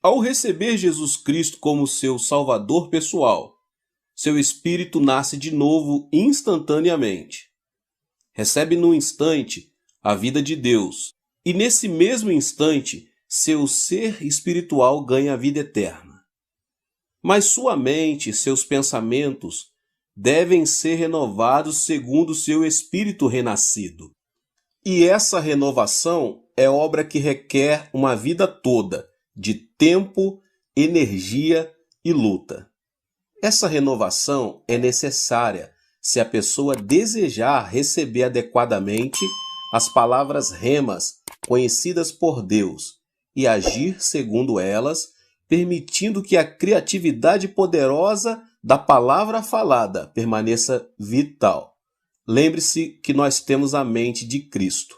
Ao receber Jesus Cristo como seu Salvador pessoal, seu espírito nasce de novo instantaneamente. Recebe num instante a vida de Deus, e nesse mesmo instante, seu ser espiritual ganha a vida eterna. Mas sua mente e seus pensamentos devem ser renovados segundo seu espírito renascido. E essa renovação é obra que requer uma vida toda de tempo, energia e luta. Essa renovação é necessária se a pessoa desejar receber adequadamente as palavras remas conhecidas por Deus e agir segundo elas, permitindo que a criatividade poderosa da palavra falada permaneça vital. Lembre-se que nós temos a mente de Cristo.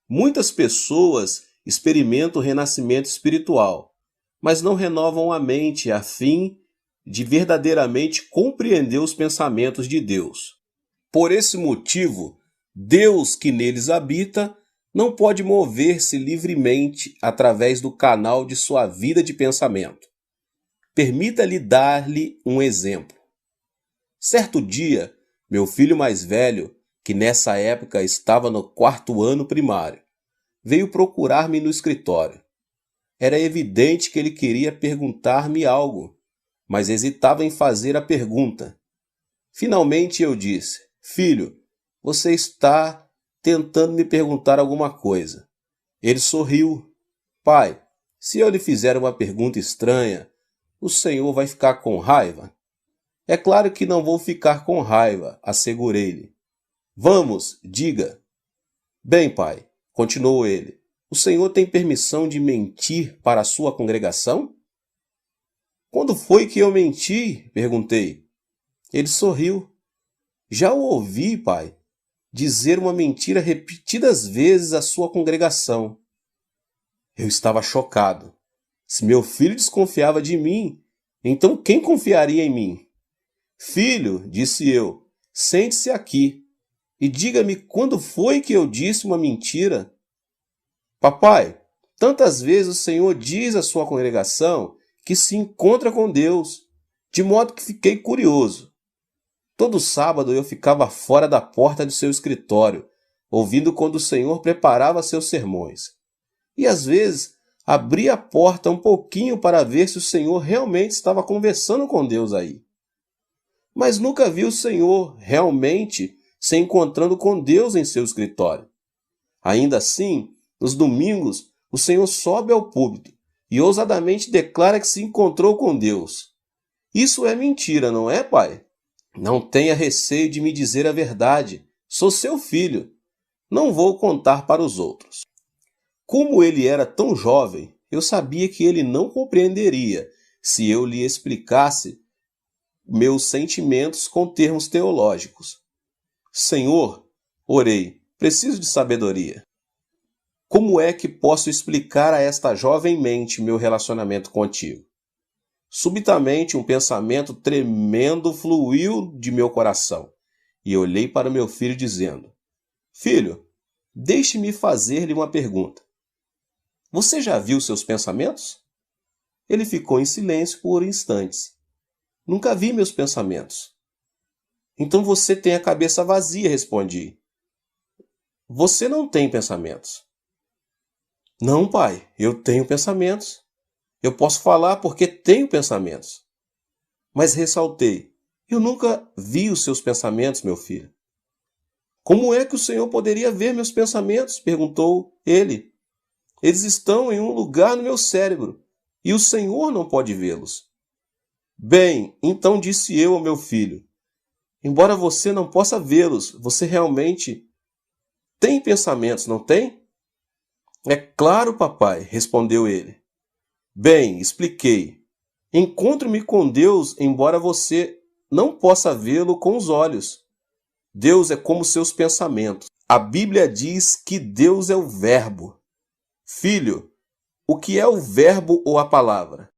Muitas pessoas experimentam o renascimento espiritual, mas não renovam a mente a fim de verdadeiramente compreender os pensamentos de Deus. Por esse motivo, Deus que neles habita não pode mover-se livremente através do canal de sua vida de pensamento. Permita-lhe dar-lhe um exemplo. Certo dia, meu filho mais velho, que nessa época estava no 4º ano primário, veio procurar-me no escritório. Era evidente que ele queria perguntar-me algo, mas hesitava em fazer a pergunta. Finalmente eu disse: "Filho, você está tentando me perguntar alguma coisa." Ele sorriu. "Pai, se eu lhe fizer uma pergunta estranha, o senhor vai ficar com raiva?" "É claro que não vou ficar com raiva", assegurei-lhe. "Vamos, diga." "Bem, pai", continuou ele, "o senhor tem permissão de mentir para a sua congregação?" "Quando foi que eu menti?" perguntei. Ele sorriu. "Já o ouvi, pai, dizer uma mentira repetidas vezes à sua congregação." Eu estava chocado. Se meu filho desconfiava de mim, então quem confiaria em mim? "Filho", disse eu, "sente-se aqui e diga-me quando foi que eu disse uma mentira." "Papai, tantas vezes o senhor diz à sua congregação que se encontra com Deus, de modo que fiquei curioso. Todo sábado eu ficava fora da porta de seu escritório, ouvindo quando o senhor preparava seus sermões. E às vezes abria a porta um pouquinho para ver se o senhor realmente estava conversando com Deus aí. Mas nunca vi o senhor realmente se encontrando com Deus em seu escritório. Ainda assim, nos domingos, o senhor sobe ao púlpito e ousadamente declara que se encontrou com Deus. Isso é mentira, não é, pai? Não tenha receio de me dizer a verdade. Sou seu filho. Não vou contar para os outros." Como ele era tão jovem, eu sabia que ele não compreenderia se eu lhe explicasse meus sentimentos com termos teológicos. "Senhor", orei, "preciso de sabedoria. Como é que posso explicar a esta jovem mente meu relacionamento contigo?" Subitamente um pensamento tremendo fluiu de meu coração e olhei para meu filho dizendo: "Filho, deixe-me fazer-lhe uma pergunta. Você já viu seus pensamentos?" Ele ficou em silêncio por instantes. "Nunca vi meus pensamentos." "Então você tem a cabeça vazia", respondi. "Você não tem pensamentos." "Não, pai, eu tenho pensamentos. Eu posso falar porque tenho pensamentos." Mas ressaltei: "Eu nunca vi os seus pensamentos, meu filho." "Como é que o senhor poderia ver meus pensamentos?" perguntou ele. "Eles estão em um lugar no meu cérebro e o senhor não pode vê-los." "Bem, então disse eu ao meu filho: embora você não possa vê-los, você realmente tem pensamentos, não tem?" "É claro, papai", respondeu ele. "Bem, expliquei. Encontro-me com Deus, embora você não possa vê-lo com os olhos. Deus é como seus pensamentos. A Bíblia diz que Deus é o Verbo." "Filho, o que é o verbo ou a palavra?"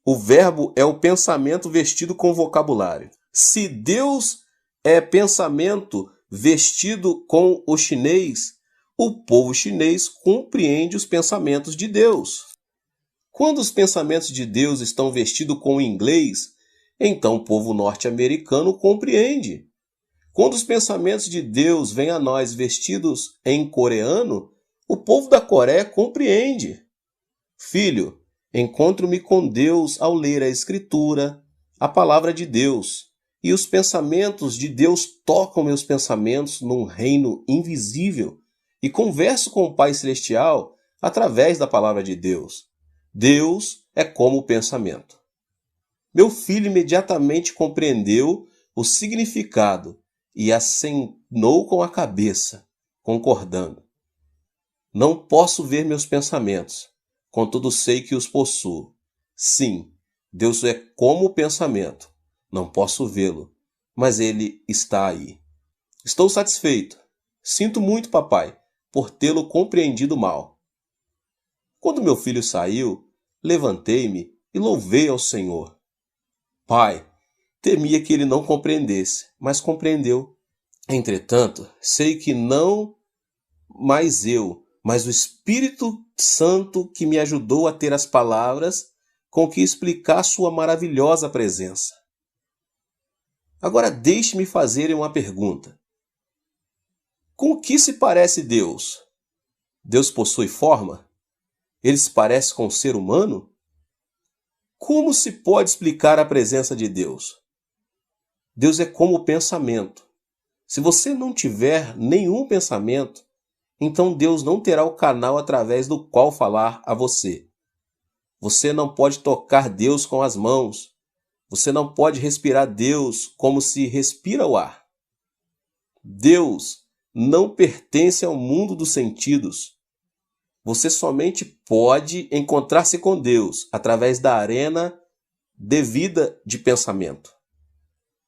"O verbo é o pensamento vestido com vocabulário." Se Deus é pensamento vestido com o chinês, o povo chinês compreende os pensamentos de Deus. Quando os pensamentos de Deus estão vestidos com o inglês, então o povo norte-americano compreende. Quando os pensamentos de Deus vêm a nós vestidos em coreano, o povo da Coreia compreende. Filho, encontro-me com Deus ao ler a Escritura, a palavra de Deus, e os pensamentos de Deus tocam meus pensamentos num reino invisível e converso com o Pai Celestial através da palavra de Deus. Deus é como o pensamento. Meu filho imediatamente compreendeu o significado e acenou com a cabeça, concordando. Não posso ver meus pensamentos, contudo sei que os possuo. Sim, Deus é como o pensamento. Não posso vê-lo, mas ele está aí. Estou satisfeito. Sinto muito, papai, por tê-lo compreendido mal. Quando meu filho saiu, levantei-me e louvei ao Senhor. Pai, temia que ele não compreendesse, mas compreendeu. Entretanto, sei que não mais eu, mas o Espírito Santo que me ajudou a ter as palavras com que explicar sua maravilhosa presença. Agora deixe-me fazer uma pergunta. Com o que se parece Deus? Deus possui forma? Ele se parece com o ser humano? Como se pode explicar a presença de Deus? Deus é como o pensamento. Se você não tiver nenhum pensamento, então Deus não terá o canal através do qual falar a você. Você não pode tocar Deus com as mãos. Você não pode respirar Deus como se respira o ar. Deus não pertence ao mundo dos sentidos. Você somente pode encontrar-se com Deus através da arena devida de pensamento.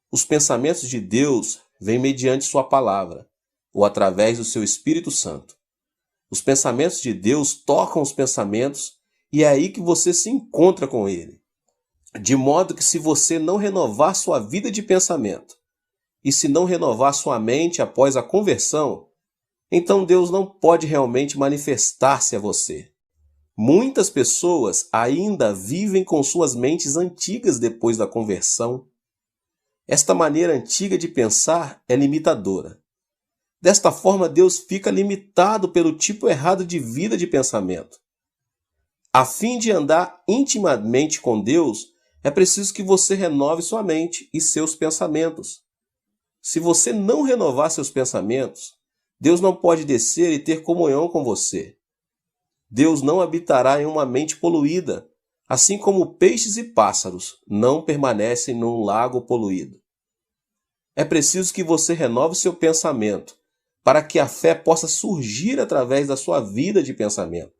Os pensamentos de Deus vêm mediante sua palavra, ou através do seu Espírito Santo. Os pensamentos de Deus tocam os pensamentos e é aí que você se encontra com Ele. De modo que se você não renovar sua vida de pensamento e se não renovar sua mente após a conversão, então Deus não pode realmente manifestar-se a você. Muitas pessoas ainda vivem com suas mentes antigas depois da conversão. Esta maneira antiga de pensar é limitadora. Desta forma, Deus fica limitado pelo tipo errado de vida de pensamento. A fim de andar intimamente com Deus, é preciso que você renove sua mente e seus pensamentos. Se você não renovar seus pensamentos, Deus não pode descer e ter comunhão com você. Deus não habitará em uma mente poluída, assim como peixes e pássaros não permanecem num lago poluído. É preciso que você renove seu pensamento, para que a fé possa surgir através da sua vida de pensamento.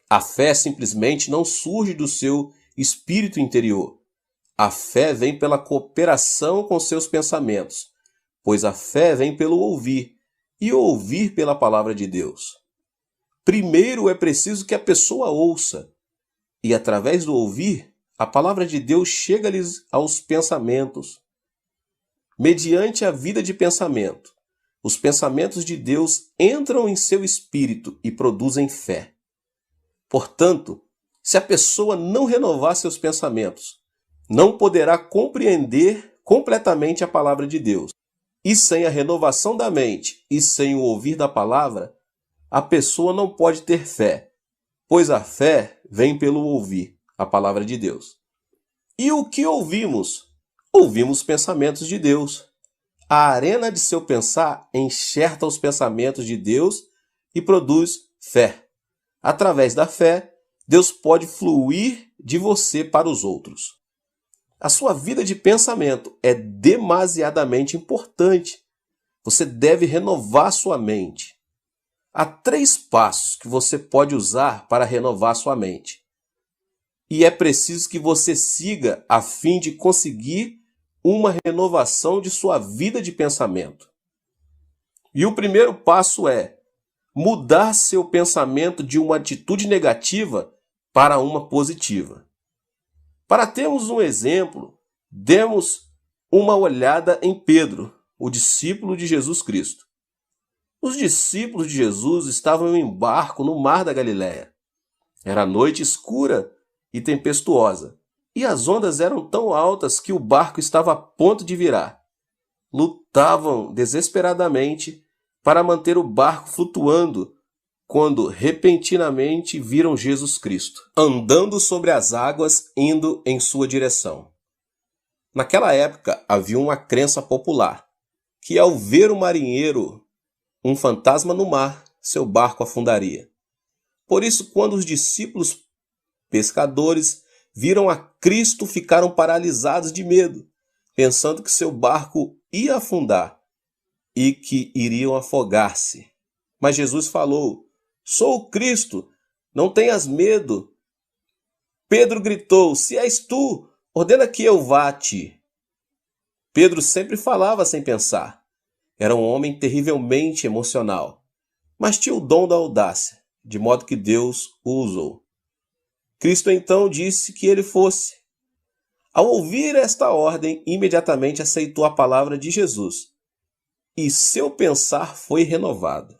A fé simplesmente não surge do seu espírito interior. A fé vem pela cooperação com seus pensamentos, pois a fé vem pelo ouvir, e ouvir pela palavra de Deus. Primeiro é preciso que a pessoa ouça, e através do ouvir, a palavra de Deus chega-lhes aos pensamentos. Mediante a vida de pensamento, os pensamentos de Deus entram em seu espírito e produzem fé. Portanto, se a pessoa não renovar seus pensamentos, não poderá compreender completamente a palavra de Deus. E sem a renovação da mente e sem o ouvir da palavra, a pessoa não pode ter fé, pois a fé vem pelo ouvir a palavra de Deus. E o que ouvimos? Ouvimos os pensamentos de Deus. A arena de seu pensar enxerta os pensamentos de Deus e produz fé. Através da fé, Deus pode fluir de você para os outros. A sua vida de pensamento é demasiadamente importante. Você deve renovar sua mente. Há 3 passos que você pode usar para renovar sua mente. E é preciso que você siga a fim de conseguir uma renovação de sua vida de pensamento. E o primeiro passo é mudar seu pensamento de uma atitude negativa para uma positiva. Para termos um exemplo, demos uma olhada em Pedro, o discípulo de Jesus Cristo. Os discípulos de Jesus estavam em barco no mar da Galileia. Era noite escura e tempestuosa, e as ondas eram tão altas que o barco estava a ponto de virar. Lutavam desesperadamente para manter o barco flutuando, quando repentinamente viram Jesus Cristo, andando sobre as águas, indo em sua direção. Naquela época havia uma crença popular, que ao ver o marinheiro, um fantasma no mar, seu barco afundaria. Por isso, quando os discípulos pescadores viram a Cristo, ficaram paralisados de medo, pensando que seu barco ia afundar e que iriam afogar-se. Mas Jesus falou: "Sou o Cristo, não tenhas medo." Pedro gritou: "Se és tu, ordena que eu vá a ti." Pedro sempre falava sem pensar. Era um homem terrivelmente emocional, mas tinha o dom da audácia, de modo que Deus o usou. Cristo então disse que ele fosse. Ao ouvir esta ordem, imediatamente aceitou a palavra de Jesus, e seu pensar foi renovado.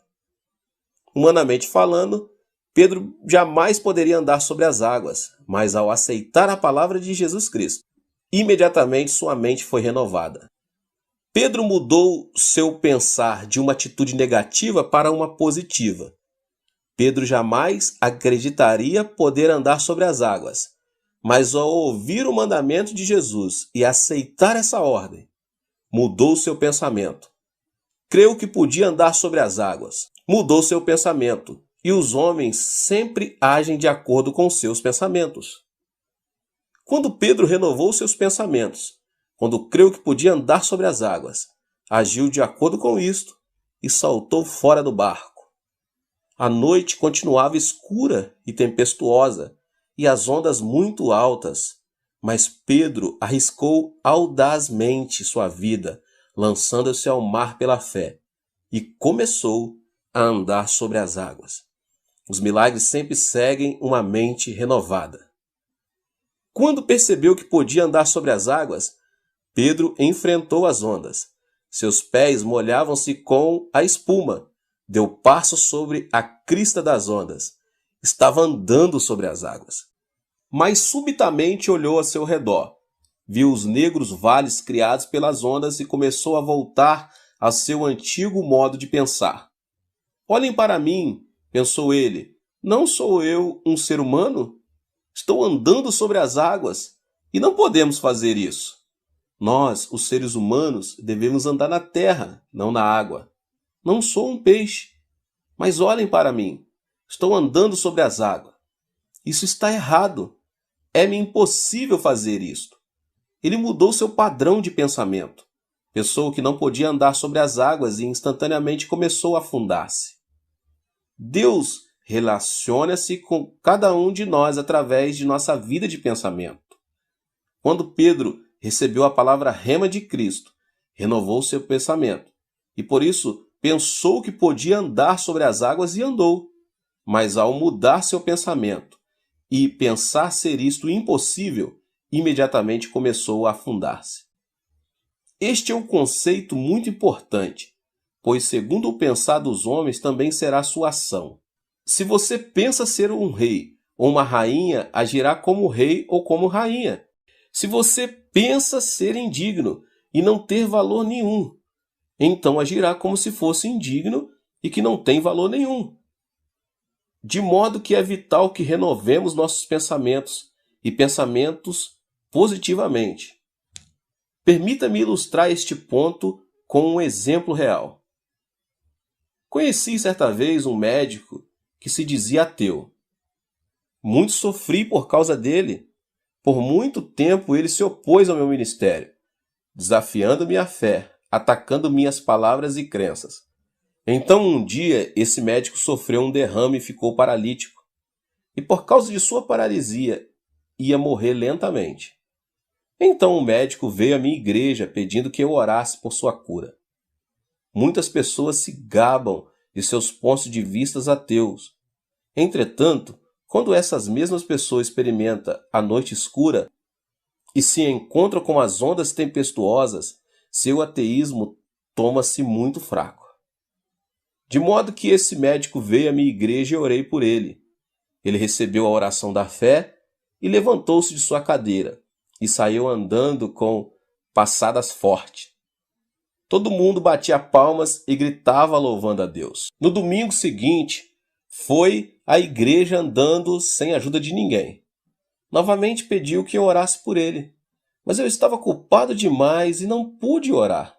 Humanamente falando, Pedro jamais poderia andar sobre as águas, mas ao aceitar a palavra de Jesus Cristo, imediatamente sua mente foi renovada. Pedro mudou seu pensar de uma atitude negativa para uma positiva. Pedro jamais acreditaria poder andar sobre as águas, mas ao ouvir o mandamento de Jesus e aceitar essa ordem, mudou seu pensamento. Creu que podia andar sobre as águas, mudou seu pensamento, e os homens sempre agem de acordo com seus pensamentos. Quando Pedro renovou seus pensamentos, quando creu que podia andar sobre as águas, agiu de acordo com isto e saltou fora do barco. A noite continuava escura e tempestuosa, e as ondas muito altas, mas Pedro arriscou audazmente sua vida, lançando-se ao mar pela fé, e começou a andar sobre as águas. Os milagres sempre seguem uma mente renovada. Quando percebeu que podia andar sobre as águas, Pedro enfrentou as ondas. Seus pés molhavam-se com a espuma. Deu passo sobre a crista das ondas. Estava andando sobre as águas. Mas subitamente olhou a seu redor. Viu os negros vales criados pelas ondas e começou a voltar a seu antigo modo de pensar. "Olhem para mim", pensou ele. "Não sou eu um ser humano? Estou andando sobre as águas e não podemos fazer isso. Nós, os seres humanos, devemos andar na terra, não na água. Não sou um peixe, mas olhem para mim. Estou andando sobre as águas. Isso está errado. É-me impossível fazer isto." Ele mudou seu padrão de pensamento. Pensou que não podia andar sobre as águas e instantaneamente começou a afundar-se. Deus relaciona-se com cada um de nós através de nossa vida de pensamento. Quando Pedro recebeu a palavra rema de Cristo, renovou seu pensamento e por isso pensou que podia andar sobre as águas e andou. Mas ao mudar seu pensamento e pensar ser isto impossível, imediatamente começou a afundar-se. Este é um conceito muito importante, pois segundo o pensar dos homens também será sua ação. Se você pensa ser um rei ou uma rainha, agirá como rei ou como rainha. Se você pensa ser indigno e não ter valor nenhum, então agirá como se fosse indigno e que não tem valor nenhum. De modo que é vital que renovemos nossos pensamentos e pensamentos positivamente. Permita-me ilustrar este ponto com um exemplo real. Conheci certa vez um médico que se dizia ateu. Muito sofri por causa dele. Por muito tempo ele se opôs ao meu ministério, desafiando minha fé, atacando minhas palavras e crenças. Então um dia esse médico sofreu um derrame e ficou paralítico. E por causa de sua paralisia, ia morrer lentamente. Então o médico veio à minha igreja pedindo que eu orasse por sua cura. Muitas pessoas se gabam de seus pontos de vista ateus. Entretanto, quando essas mesmas pessoas experimentam a noite escura e se encontram com as ondas tempestuosas, seu ateísmo toma-se muito fraco. De modo que esse médico veio à minha igreja e orei por ele. Ele recebeu a oração da fé e levantou-se de sua cadeira e saiu andando com passadas fortes. Todo mundo batia palmas e gritava louvando a Deus. No domingo seguinte, foi à igreja andando sem ajuda de ninguém. Novamente pediu que eu orasse por ele, mas eu estava culpado demais e não pude orar.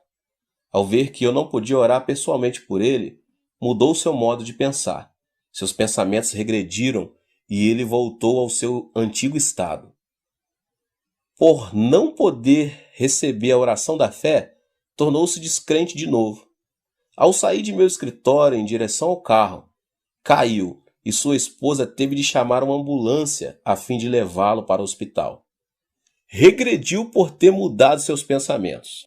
Ao ver que eu não podia orar pessoalmente por ele, mudou seu modo de pensar. Seus pensamentos regrediram e ele voltou ao seu antigo estado. Por não poder receber a oração da fé, tornou-se descrente de novo. Ao sair de meu escritório em direção ao carro, caiu e sua esposa teve de chamar uma ambulância a fim de levá-lo para o hospital. Regrediu por ter mudado seus pensamentos.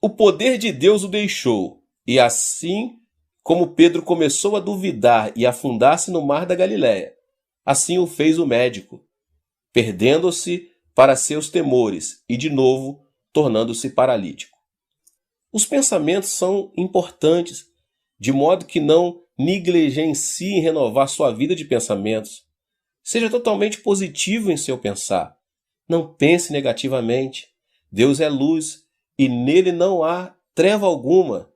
O poder de Deus o deixou, e assim como Pedro começou a duvidar e afundar-se no mar da Galileia, assim o fez o médico, perdendo-se para seus temores e, de novo, tornando-se paralítico. Os pensamentos são importantes, de modo que não negligencie em renovar sua vida de pensamentos. Seja totalmente positivo em seu pensar. Não pense negativamente. Deus é luz e nele não há treva alguma.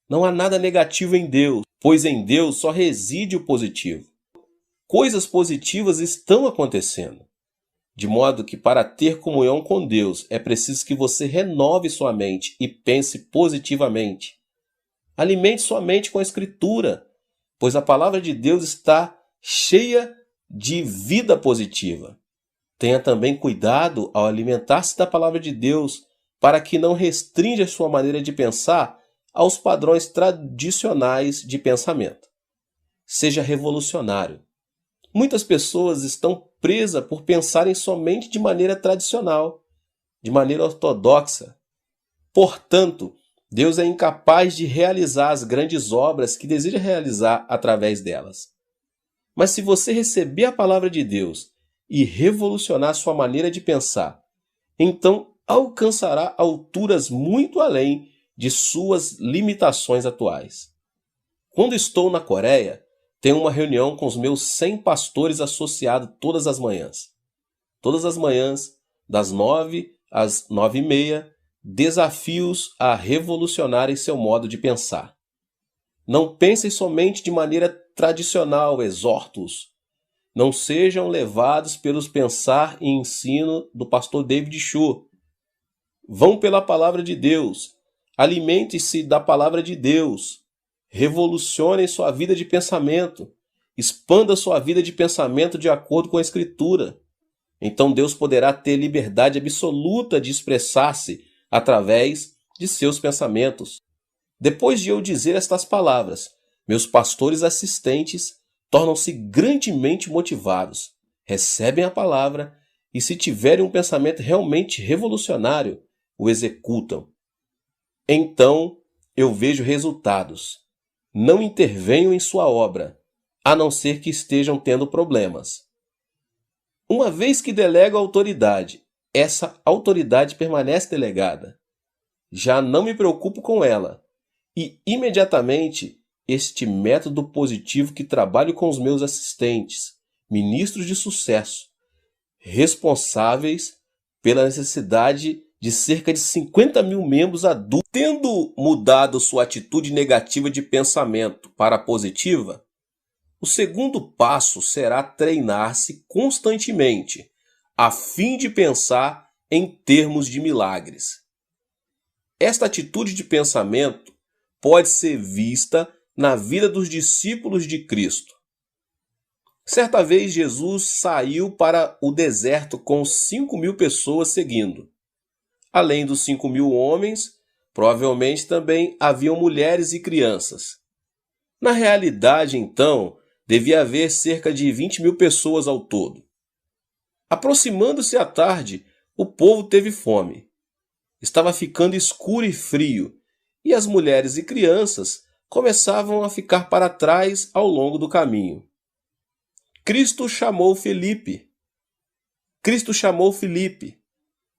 Não há nada negativo em Deus, pois em Deus só reside o positivo. Coisas positivas estão acontecendo. De modo que para ter comunhão com Deus é preciso que você renove sua mente e pense positivamente. Alimente sua mente com a Escritura, pois a palavra de Deus está cheia de vida positiva. Tenha também cuidado ao alimentar-se da palavra de Deus para que não restrinja sua maneira de pensar aos padrões tradicionais de pensamento. Seja revolucionário. Muitas pessoas estão presas por pensarem somente de maneira tradicional, de maneira ortodoxa. Portanto, Deus é incapaz de realizar as grandes obras que deseja realizar através delas. Mas se você receber a palavra de Deus e revolucionar sua maneira de pensar, então alcançará alturas muito além de suas limitações atuais. Quando estou na Coreia, tenho uma reunião com os meus 100 pastores associados todas as manhãs. Todas as manhãs, das 9 às 9h30, desafios a revolucionarem seu modo de pensar. Não pensem somente de maneira tradicional, exortos. Não sejam levados pelos pensar e ensino do pastor David Cho. Vão pela palavra de Deus. Alimente-se da palavra de Deus. Revolucione sua vida de pensamento. Expanda sua vida de pensamento de acordo com a Escritura. Então Deus poderá ter liberdade absoluta de expressar-se através de seus pensamentos. Depois de eu dizer estas palavras, meus pastores assistentes tornam-se grandemente motivados, recebem a palavra e, se tiverem um pensamento realmente revolucionário, o executam. Então eu vejo resultados. Não intervenham em sua obra, a não ser que estejam tendo problemas. Uma vez que delego a autoridade, essa autoridade permanece delegada. Já não me preocupo com ela. E, imediatamente, este método positivo que trabalho com os meus assistentes, ministros de sucesso, responsáveis pela necessidade de cerca de 50 mil membros adultos, tendo mudado sua atitude negativa de pensamento para a positiva, o segundo passo será treinar-se constantemente, a fim de pensar em termos de milagres. Esta atitude de pensamento pode ser vista na vida dos discípulos de Cristo. Certa vez Jesus saiu para o deserto com 5.000 pessoas seguindo. Além dos 5.000 homens, provavelmente também haviam mulheres e crianças. Na realidade, então, devia haver cerca de 20.000 pessoas ao todo. Aproximando-se a tarde, o povo teve fome. Estava ficando escuro e frio, e as mulheres e crianças começavam a ficar para trás ao longo do caminho. Cristo chamou Felipe.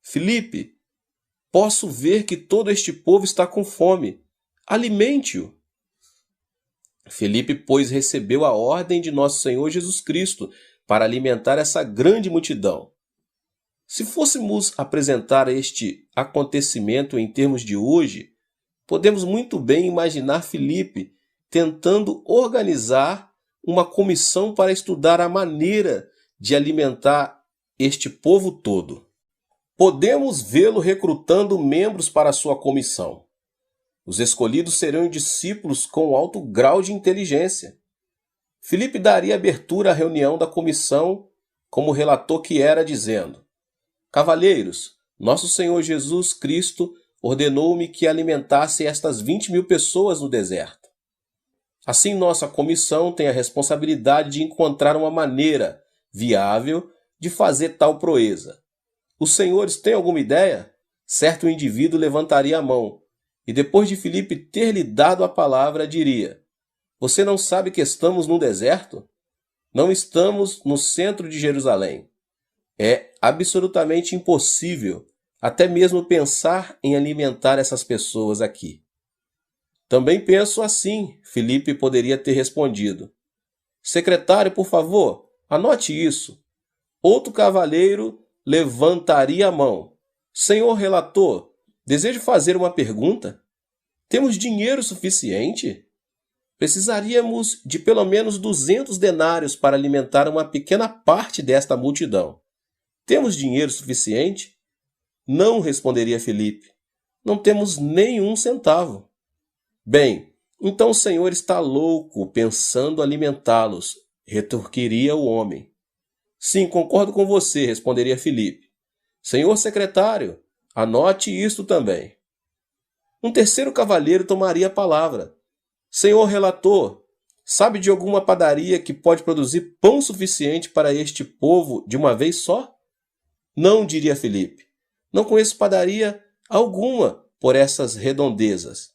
Felipe, posso ver que todo este povo está com fome. Alimente-o. Felipe, pois, recebeu a ordem de nosso Senhor Jesus Cristo para alimentar essa grande multidão. Se fôssemos apresentar este acontecimento em termos de hoje, podemos muito bem imaginar Filipe tentando organizar uma comissão para estudar a maneira de alimentar este povo todo. Podemos vê-lo recrutando membros para sua comissão. Os escolhidos serão discípulos com alto grau de inteligência. Filipe daria abertura à reunião da comissão como relator que era, dizendo: Cavalheiros, nosso Senhor Jesus Cristo ordenou-me que alimentasse estas 20.000 pessoas no deserto. Assim, nossa comissão tem a responsabilidade de encontrar uma maneira viável de fazer tal proeza. Os senhores têm alguma ideia? Certo indivíduo levantaria a mão, e depois de Filipe ter lhe dado a palavra, diria: Você não sabe que estamos num deserto? Não estamos no centro de Jerusalém. É absolutamente impossível até mesmo pensar em alimentar essas pessoas aqui. Também penso assim, Filipe poderia ter respondido. Secretário, por favor, anote isso. Outro cavalheiro levantaria a mão. Senhor relator, desejo fazer uma pergunta. Temos dinheiro suficiente? Precisaríamos de pelo menos 200 denários para alimentar uma pequena parte desta multidão. Temos dinheiro suficiente? Não, responderia Filipe. Não temos nenhum centavo. Bem, então o Senhor está louco pensando alimentá-los, retorquiria o homem. Sim, concordo com você, responderia Filipe. Senhor secretário, anote isto também. Um terceiro cavalheiro tomaria a palavra. Senhor relator, sabe de alguma padaria que pode produzir pão suficiente para este povo de uma vez só? Não, diria Filipe. Não conheço padaria alguma por essas redondezas.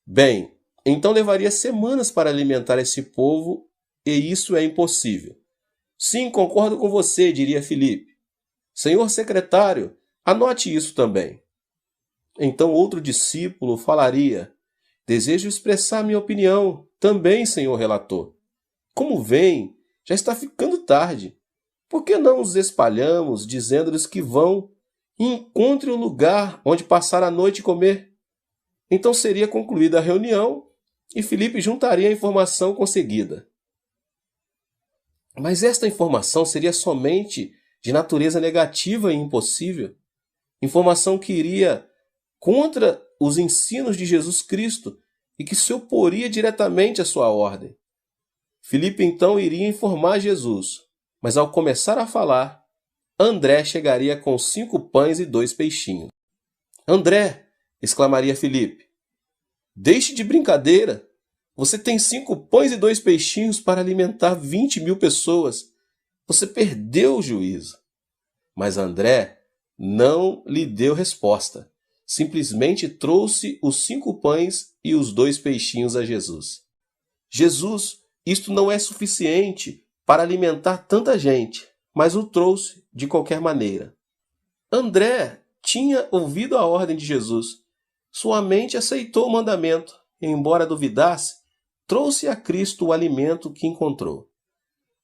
Bem, então levaria semanas para alimentar esse povo e isso é impossível. Sim, concordo com você, diria Filipe. Senhor secretário, anote isso também. Então outro discípulo falaria: Desejo expressar minha opinião também, senhor relator. Como vem, já está ficando tarde. Por que não os espalhamos, dizendo-lhes que vão e encontrem um lugar onde passar a noite e comer? Então seria concluída a reunião e Filipe juntaria a informação conseguida. Mas esta informação seria somente de natureza negativa e impossível. Informação que iria contra os ensinos de Jesus Cristo e que se oporia diretamente à sua ordem. Filipe então iria informar Jesus, mas ao começar a falar, André chegaria com 5 pães e 2 peixinhos. André, exclamaria Filipe, deixe de brincadeira. Você tem 5 pães e 2 peixinhos para alimentar 20.000 pessoas. Você perdeu o juízo. Mas André não lhe deu resposta. Simplesmente trouxe os 5 pães e os 2 peixinhos a Jesus. Jesus, isto não é suficiente para alimentar tanta gente, mas o trouxe de qualquer maneira. André tinha ouvido a ordem de Jesus. Sua mente aceitou o mandamento e, embora duvidasse, trouxe a Cristo o alimento que encontrou.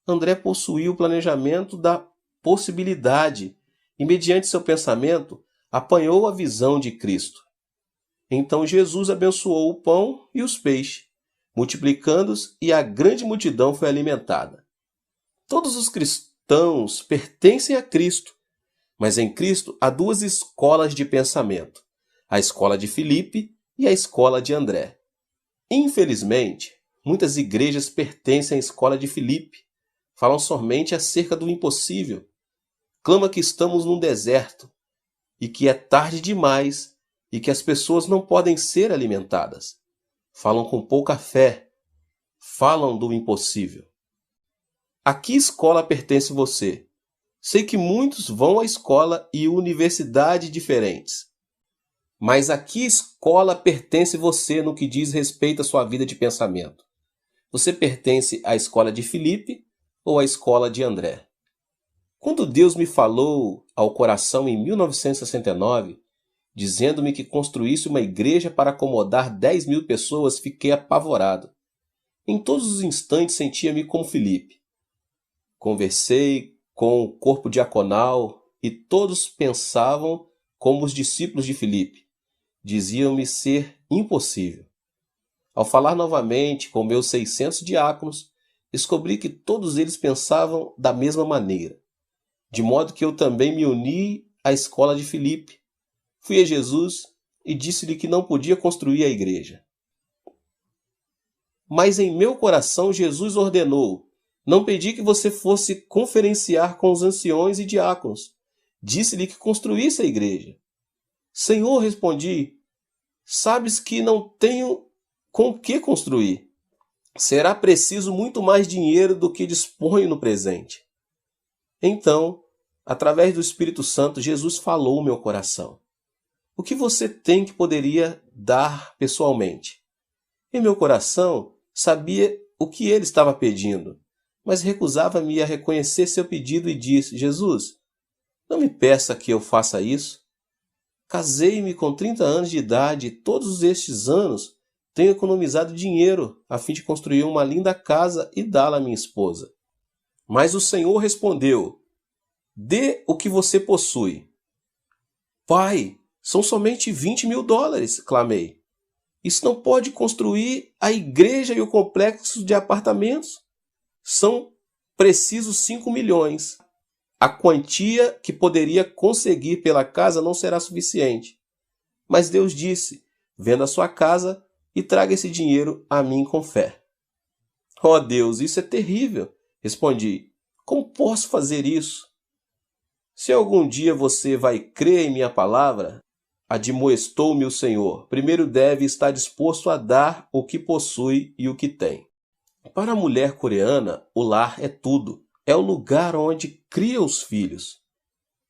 André possuía o planejamento da possibilidade e, mediante seu pensamento, apanhou a visão de Cristo. Então Jesus abençoou o pão e os peixes, multiplicando-os, e a grande multidão foi alimentada. Todos os cristãos pertencem a Cristo, mas em Cristo há 2 escolas de pensamento, a escola de Filipe e a escola de André. Infelizmente, muitas igrejas pertencem à escola de Filipe, falam somente acerca do impossível, clama que estamos num deserto e que é tarde demais e que as pessoas não podem ser alimentadas. Falam com pouca fé, falam do impossível. A que escola pertence você? Sei que muitos vão a escola e universidade diferentes. Mas a que escola pertence você no que diz respeito à sua vida de pensamento? Você pertence à escola de Filipe ou à escola de André? Quando Deus me falou ao coração em 1969, dizendo-me que construísse uma igreja para acomodar 10.000 pessoas, fiquei apavorado. Em todos os instantes sentia-me como Filipe. Conversei com o corpo diaconal e todos pensavam como os discípulos de Filipe. Diziam-me ser impossível. Ao falar novamente com meus 600 diáconos, descobri que todos eles pensavam da mesma maneira, de modo que eu também me uni à escola de Filipe. Fui a Jesus e disse-lhe que não podia construir a igreja. Mas em meu coração Jesus ordenou: não pedi que você fosse conferenciar com os anciões e diáconos. Disse-lhe que construísse a igreja. Senhor, respondi, sabes que não tenho com que construir. Será preciso muito mais dinheiro do que disponho no presente. Então, através do Espírito Santo, Jesus falou ao meu coração. O que você tem que poderia dar pessoalmente? Em meu coração, sabia o que ele estava pedindo, mas recusava-me a reconhecer seu pedido e disse: Jesus, não me peça que eu faça isso. Casei-me com 30 anos de idade e todos estes anos tenho economizado dinheiro a fim de construir uma linda casa e dá-la à minha esposa. Mas o Senhor respondeu: dê o que você possui. Pai, são somente $20.000, clamei. Isso não pode construir a igreja e o complexo de apartamentos. São precisos 5 milhões. A quantia que poderia conseguir pela casa não será suficiente. Mas Deus disse: venda a sua casa e traga esse dinheiro a mim com fé. Oh Deus, isso é terrível, respondi. Como posso fazer isso? Se algum dia você vai crer em minha palavra, admoestou-me o Senhor, primeiro deve estar disposto a dar o que possui e o que tem. Para a mulher coreana, o lar é tudo. É o lugar onde cria os filhos.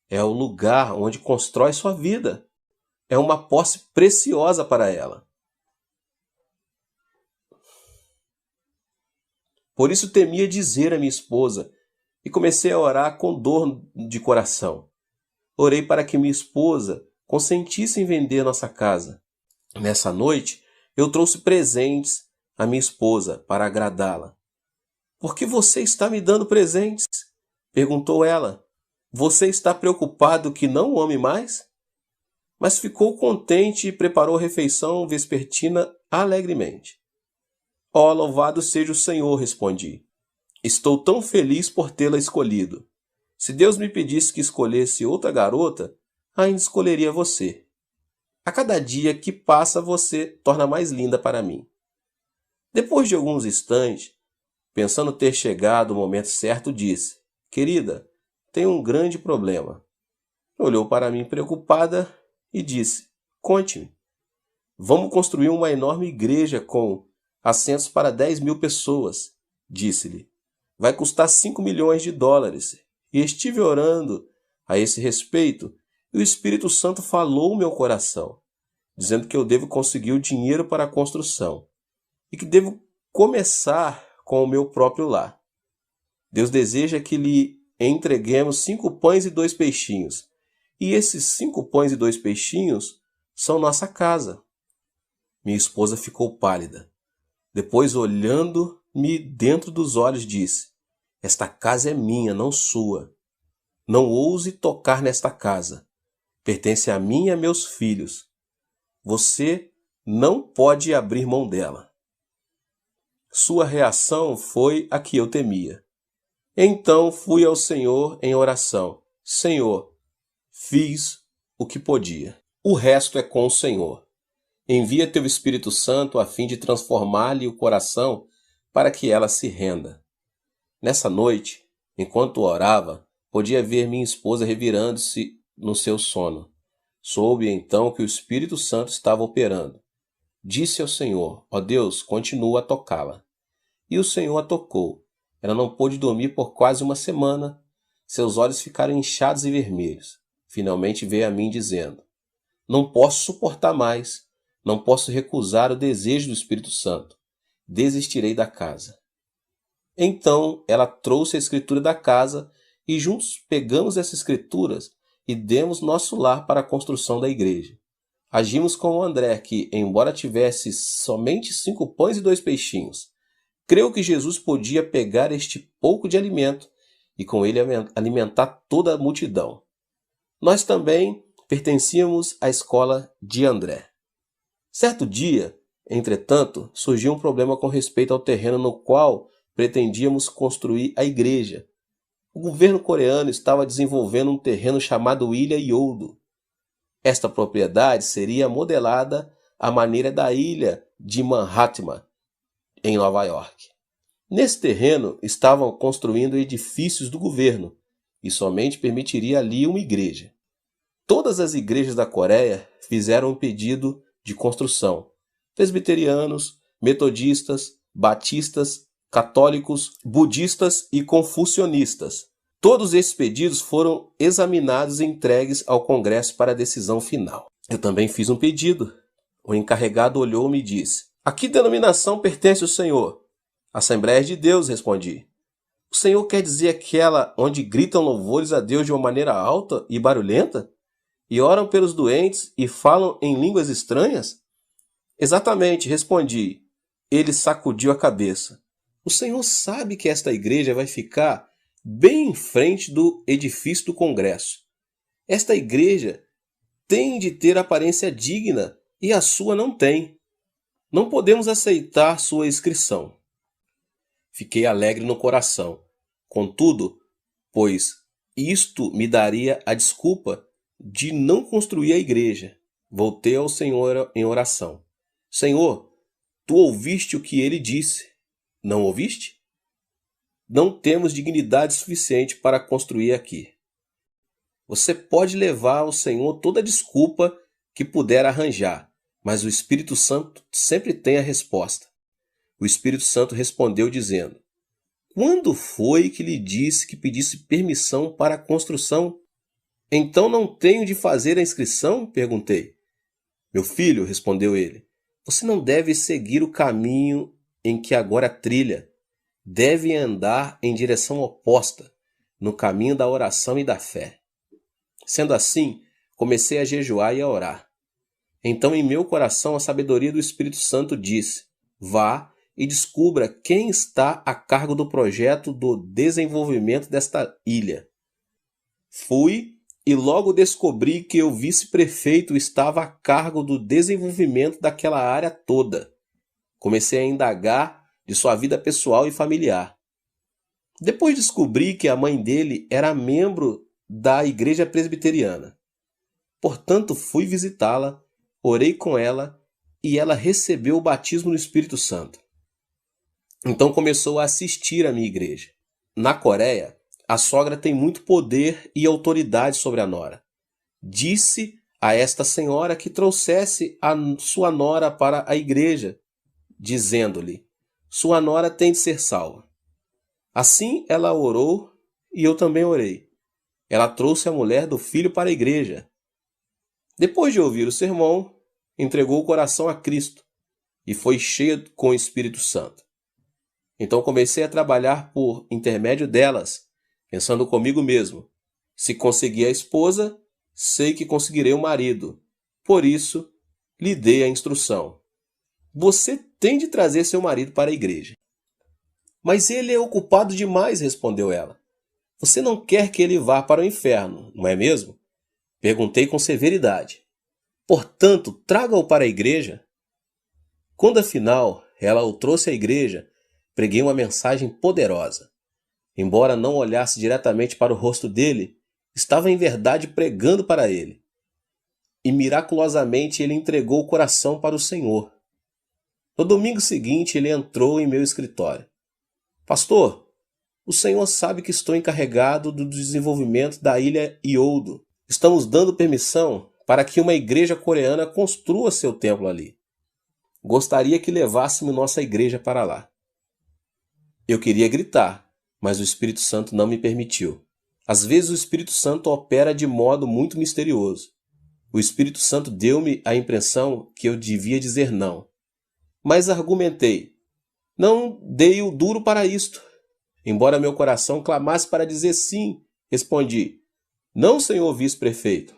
É o lugar onde constrói sua vida. É uma posse preciosa para ela. Por isso temia dizer à minha esposa e comecei a orar com dor de coração. Orei para que minha esposa consentisse em vender nossa casa. Nessa noite, eu trouxe presentes à minha esposa para agradá-la. Por que você está me dando presentes? Perguntou ela. Você está preocupado que não o ame mais? Mas ficou contente e preparou a refeição vespertina alegremente. Ó, louvado seja o Senhor, respondi. Estou tão feliz por tê-la escolhido. Se Deus me pedisse que escolhesse outra garota, ainda escolheria você. A cada dia que passa, você torna mais linda para mim. Depois de alguns instantes, pensando ter chegado o momento certo, disse: querida, tenho um grande problema. Olhou para mim preocupada e disse: conte-me. Vamos construir uma enorme igreja com assentos para 10.000 pessoas, disse-lhe. Vai custar $5 milhões. E estive orando a esse respeito e o Espírito Santo falou no meu coração, dizendo que eu devo conseguir o dinheiro para a construção e que devo começar com o meu próprio lar. Deus deseja que lhe entreguemos 5 pães e 2 peixinhos. E esses 5 pães e 2 peixinhos são nossa casa. Minha esposa ficou pálida. Depois, olhando-me dentro dos olhos, disse: esta casa é minha, não sua. Não ouse tocar nesta casa. Pertence a mim e a meus filhos. Você não pode abrir mão dela. Sua reação foi a que eu temia. Então fui ao Senhor em oração. Senhor, fiz o que podia. O resto é com o Senhor. Envia teu Espírito Santo a fim de transformar-lhe o coração para que ela se renda. Nessa noite, enquanto orava, podia ver minha esposa revirando-se no seu sono. Soube então que o Espírito Santo estava operando. Disse ao Senhor: ó Deus, continua a tocá-la. E o Senhor a tocou. Ela não pôde dormir por quase uma semana. Seus olhos ficaram inchados e vermelhos. Finalmente veio a mim dizendo: não posso suportar mais. Não posso recusar o desejo do Espírito Santo. Desistirei da casa. Então ela trouxe a escritura da casa e juntos pegamos essas escrituras e demos nosso lar para a construção da igreja. Agimos com o André, que, embora tivesse somente 5 pães e 2 peixinhos, creu que Jesus podia pegar este pouco de alimento e com ele alimentar toda a multidão. Nós também pertencíamos à escola de André. Certo dia, entretanto, surgiu um problema com respeito ao terreno no qual pretendíamos construir a igreja. O governo coreano estava desenvolvendo um terreno chamado Ilha Yeoudo. Esta propriedade seria modelada à maneira da ilha de Manhattan, em Nova York. Nesse terreno estavam construindo edifícios do governo e somente permitiria ali uma igreja. Todas as igrejas da Coreia fizeram um pedido de construção. Presbiterianos, metodistas, batistas, católicos, budistas e confucionistas. Todos esses pedidos foram examinados e entregues ao Congresso para a decisão final. Eu também fiz um pedido. O encarregado olhou-me e disse: "A que denominação pertence o senhor?" "Assembleia de Deus", respondi. "O senhor quer dizer aquela onde gritam louvores a Deus de uma maneira alta e barulhenta? E oram pelos doentes e falam em línguas estranhas?" "Exatamente", respondi. Ele sacudiu a cabeça. "O senhor sabe que esta igreja vai ficar bem em frente do edifício do Congresso. Esta igreja tem de ter aparência digna e a sua não tem. Não podemos aceitar sua inscrição." Fiquei alegre no coração. Contudo, pois isto me daria a desculpa de não construir a igreja, voltei ao Senhor em oração. "Senhor, tu ouviste o que ele disse. Não ouviste? Não temos dignidade suficiente para construir aqui. Você pode levar ao Senhor toda a desculpa que puder arranjar, mas o Espírito Santo sempre tem a resposta." O Espírito Santo respondeu dizendo: "Quando foi que lhe disse que pedisse permissão para a construção?" "Então não tenho de fazer a inscrição?" perguntei. "Meu filho", respondeu ele, "você não deve seguir o caminho em que agora trilha. Deve andar em direção oposta, no caminho da oração e da fé." Sendo assim, comecei a jejuar e a orar. Então em meu coração a sabedoria do Espírito Santo disse: "Vá e descubra quem está a cargo do projeto do desenvolvimento desta ilha." Fui e logo descobri que o vice-prefeito estava a cargo do desenvolvimento daquela área toda. Comecei a indagar de sua vida pessoal e familiar. Depois descobri que a mãe dele era membro da igreja presbiteriana. Portanto, fui visitá-la, orei com ela e ela recebeu o batismo no Espírito Santo. Então começou a assistir à minha igreja. Na Coreia, a sogra tem muito poder e autoridade sobre a nora. Disse a esta senhora que trouxesse a sua nora para a igreja, dizendo-lhe: "Sua nora tem de ser salva." Assim ela orou e eu também orei. Ela trouxe a mulher do filho para a igreja. Depois de ouvir o sermão, entregou o coração a Cristo e foi cheia com o Espírito Santo. Então comecei a trabalhar por intermédio delas, pensando comigo mesmo: se conseguir a esposa, sei que conseguirei o marido. Por isso, lhe dei a instrução: "Você tem de trazer seu marido para a igreja." "Mas ele é ocupado demais", respondeu ela. "Você não quer que ele vá para o inferno, não é mesmo?" Perguntei com severidade. "Portanto, traga-o para a igreja." Quando afinal ela o trouxe à igreja, preguei uma mensagem poderosa. Embora não olhasse diretamente para o rosto dele, estava em verdade pregando para ele. E miraculosamente ele entregou o coração para o Senhor. No domingo seguinte ele entrou em meu escritório. "Pastor, o senhor sabe que estou encarregado do desenvolvimento da ilha Yeoudo. Estamos dando permissão para que uma igreja coreana construa seu templo ali. Gostaria que levássemos nossa igreja para lá." Eu queria gritar, mas o Espírito Santo não me permitiu. Às vezes o Espírito Santo opera de modo muito misterioso. O Espírito Santo deu-me a impressão que eu devia dizer não. Mas argumentei: "Não dei o duro para isto." Embora meu coração clamasse para dizer sim, respondi: "Não, senhor vice-prefeito.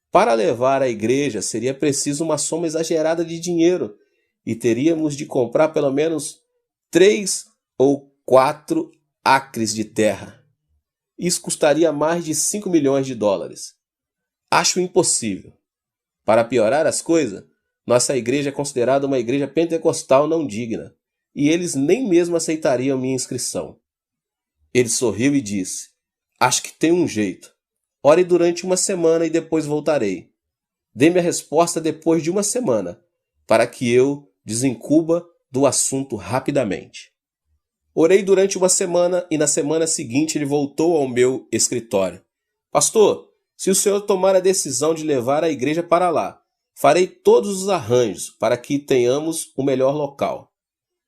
Para levar a igreja seria preciso uma soma exagerada de dinheiro e teríamos de comprar pelo menos 3 ou 4 acres de terra. Isso custaria mais de $5 milhões. Acho impossível. Para piorar as coisas, nossa igreja é considerada uma igreja pentecostal não digna, e eles nem mesmo aceitariam minha inscrição. Ele sorriu e disse: Acho que tem um jeito. Ore durante uma semana e depois voltarei. Dê-me a resposta depois de uma semana, para que eu desencuba do assunto rapidamente. Orei durante uma semana e na semana seguinte ele voltou ao meu escritório. Pastor, se o senhor tomar a decisão de levar a igreja para lá, farei todos os arranjos para que tenhamos o melhor local.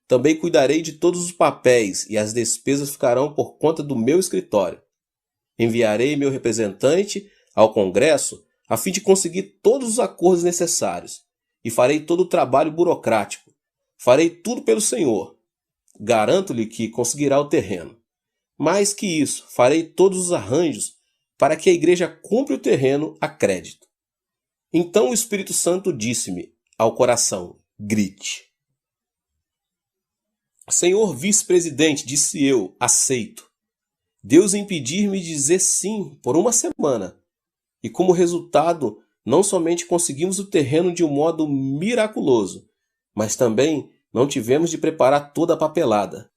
Também cuidarei de todos os papéis e as despesas ficarão por conta do meu escritório. Enviarei meu representante ao Congresso a fim de conseguir todos os acordos necessários e farei todo o trabalho burocrático. Farei tudo pelo Senhor. Garanto-lhe que conseguirá o terreno. Mais que isso, farei todos os arranjos para que a igreja compre o terreno a crédito. Então o Espírito Santo disse-me ao coração: grite. Senhor vice-presidente, disse eu, aceito. Deus impedir-me de dizer sim por uma semana. E como resultado, não somente conseguimos o terreno de um modo miraculoso, mas também não tivemos de preparar toda a papelada.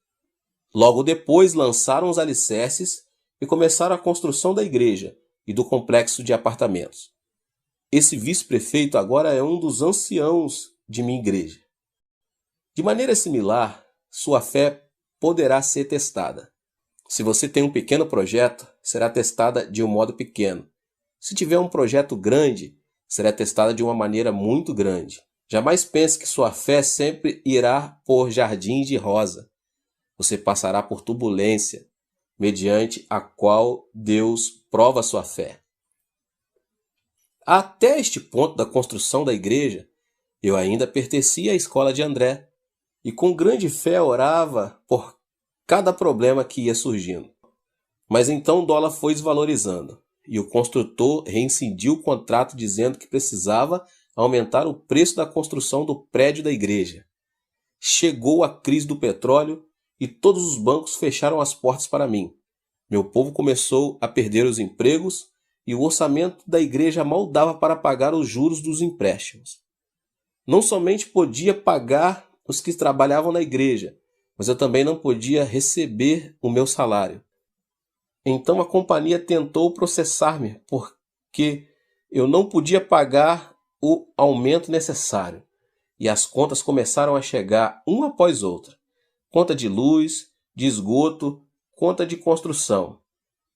Logo depois lançaram os alicerces e começaram a construção da igreja e do complexo de apartamentos. Esse vice-prefeito agora é um dos anciãos de minha igreja. De maneira similar, sua fé poderá ser testada. Se você tem um pequeno projeto, será testada de um modo pequeno. Se tiver um projeto grande, será testada de uma maneira muito grande. Jamais pense que sua fé sempre irá por jardins de rosa. Você passará por turbulência, mediante a qual Deus prova sua fé. Até este ponto da construção da igreja, eu ainda pertencia à escola de André, e com grande fé orava por cada problema que ia surgindo. Mas então o dólar foi desvalorizando, e o construtor reincidiu o contrato dizendo que precisava aumentar o preço da construção do prédio da igreja. Chegou a crise do petróleo e todos os bancos fecharam as portas para mim. Meu povo começou a perder os empregos e o orçamento da igreja mal dava para pagar os juros dos empréstimos. Não somente podia pagar os que trabalhavam na igreja, mas eu também não podia receber o meu salário. Então a companhia tentou processar-me porque eu não podia pagar o aumento necessário. E as contas começaram a chegar uma após outra. Conta de luz, de esgoto, conta de construção.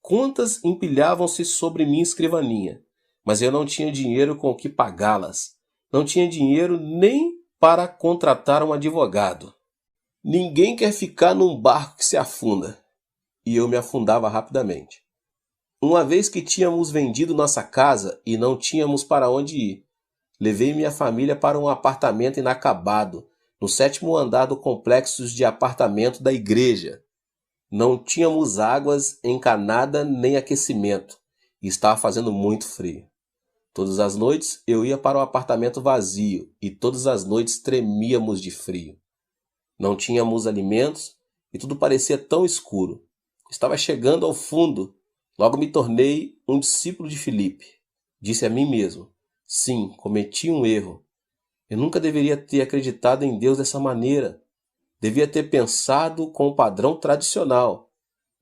Contas empilhavam-se sobre minha escrivaninha, mas eu não tinha dinheiro com que pagá-las. Não tinha dinheiro nem para contratar um advogado. Ninguém quer ficar num barco que se afunda. E eu me afundava rapidamente. Uma vez que tínhamos vendido nossa casa e não tínhamos para onde ir, levei minha família para um apartamento inacabado, no 7º andar do complexo de apartamento da igreja. Não tínhamos águas encanada nem aquecimento, e estava fazendo muito frio. Todas as noites eu ia para o apartamento vazio, e todas as noites tremíamos de frio. Não tínhamos alimentos, e tudo parecia tão escuro. Estava chegando ao fundo. Logo me tornei um discípulo de Filipe. Disse a mim mesmo: sim, cometi um erro. Eu nunca deveria ter acreditado em Deus dessa maneira. Devia ter pensado com o padrão tradicional.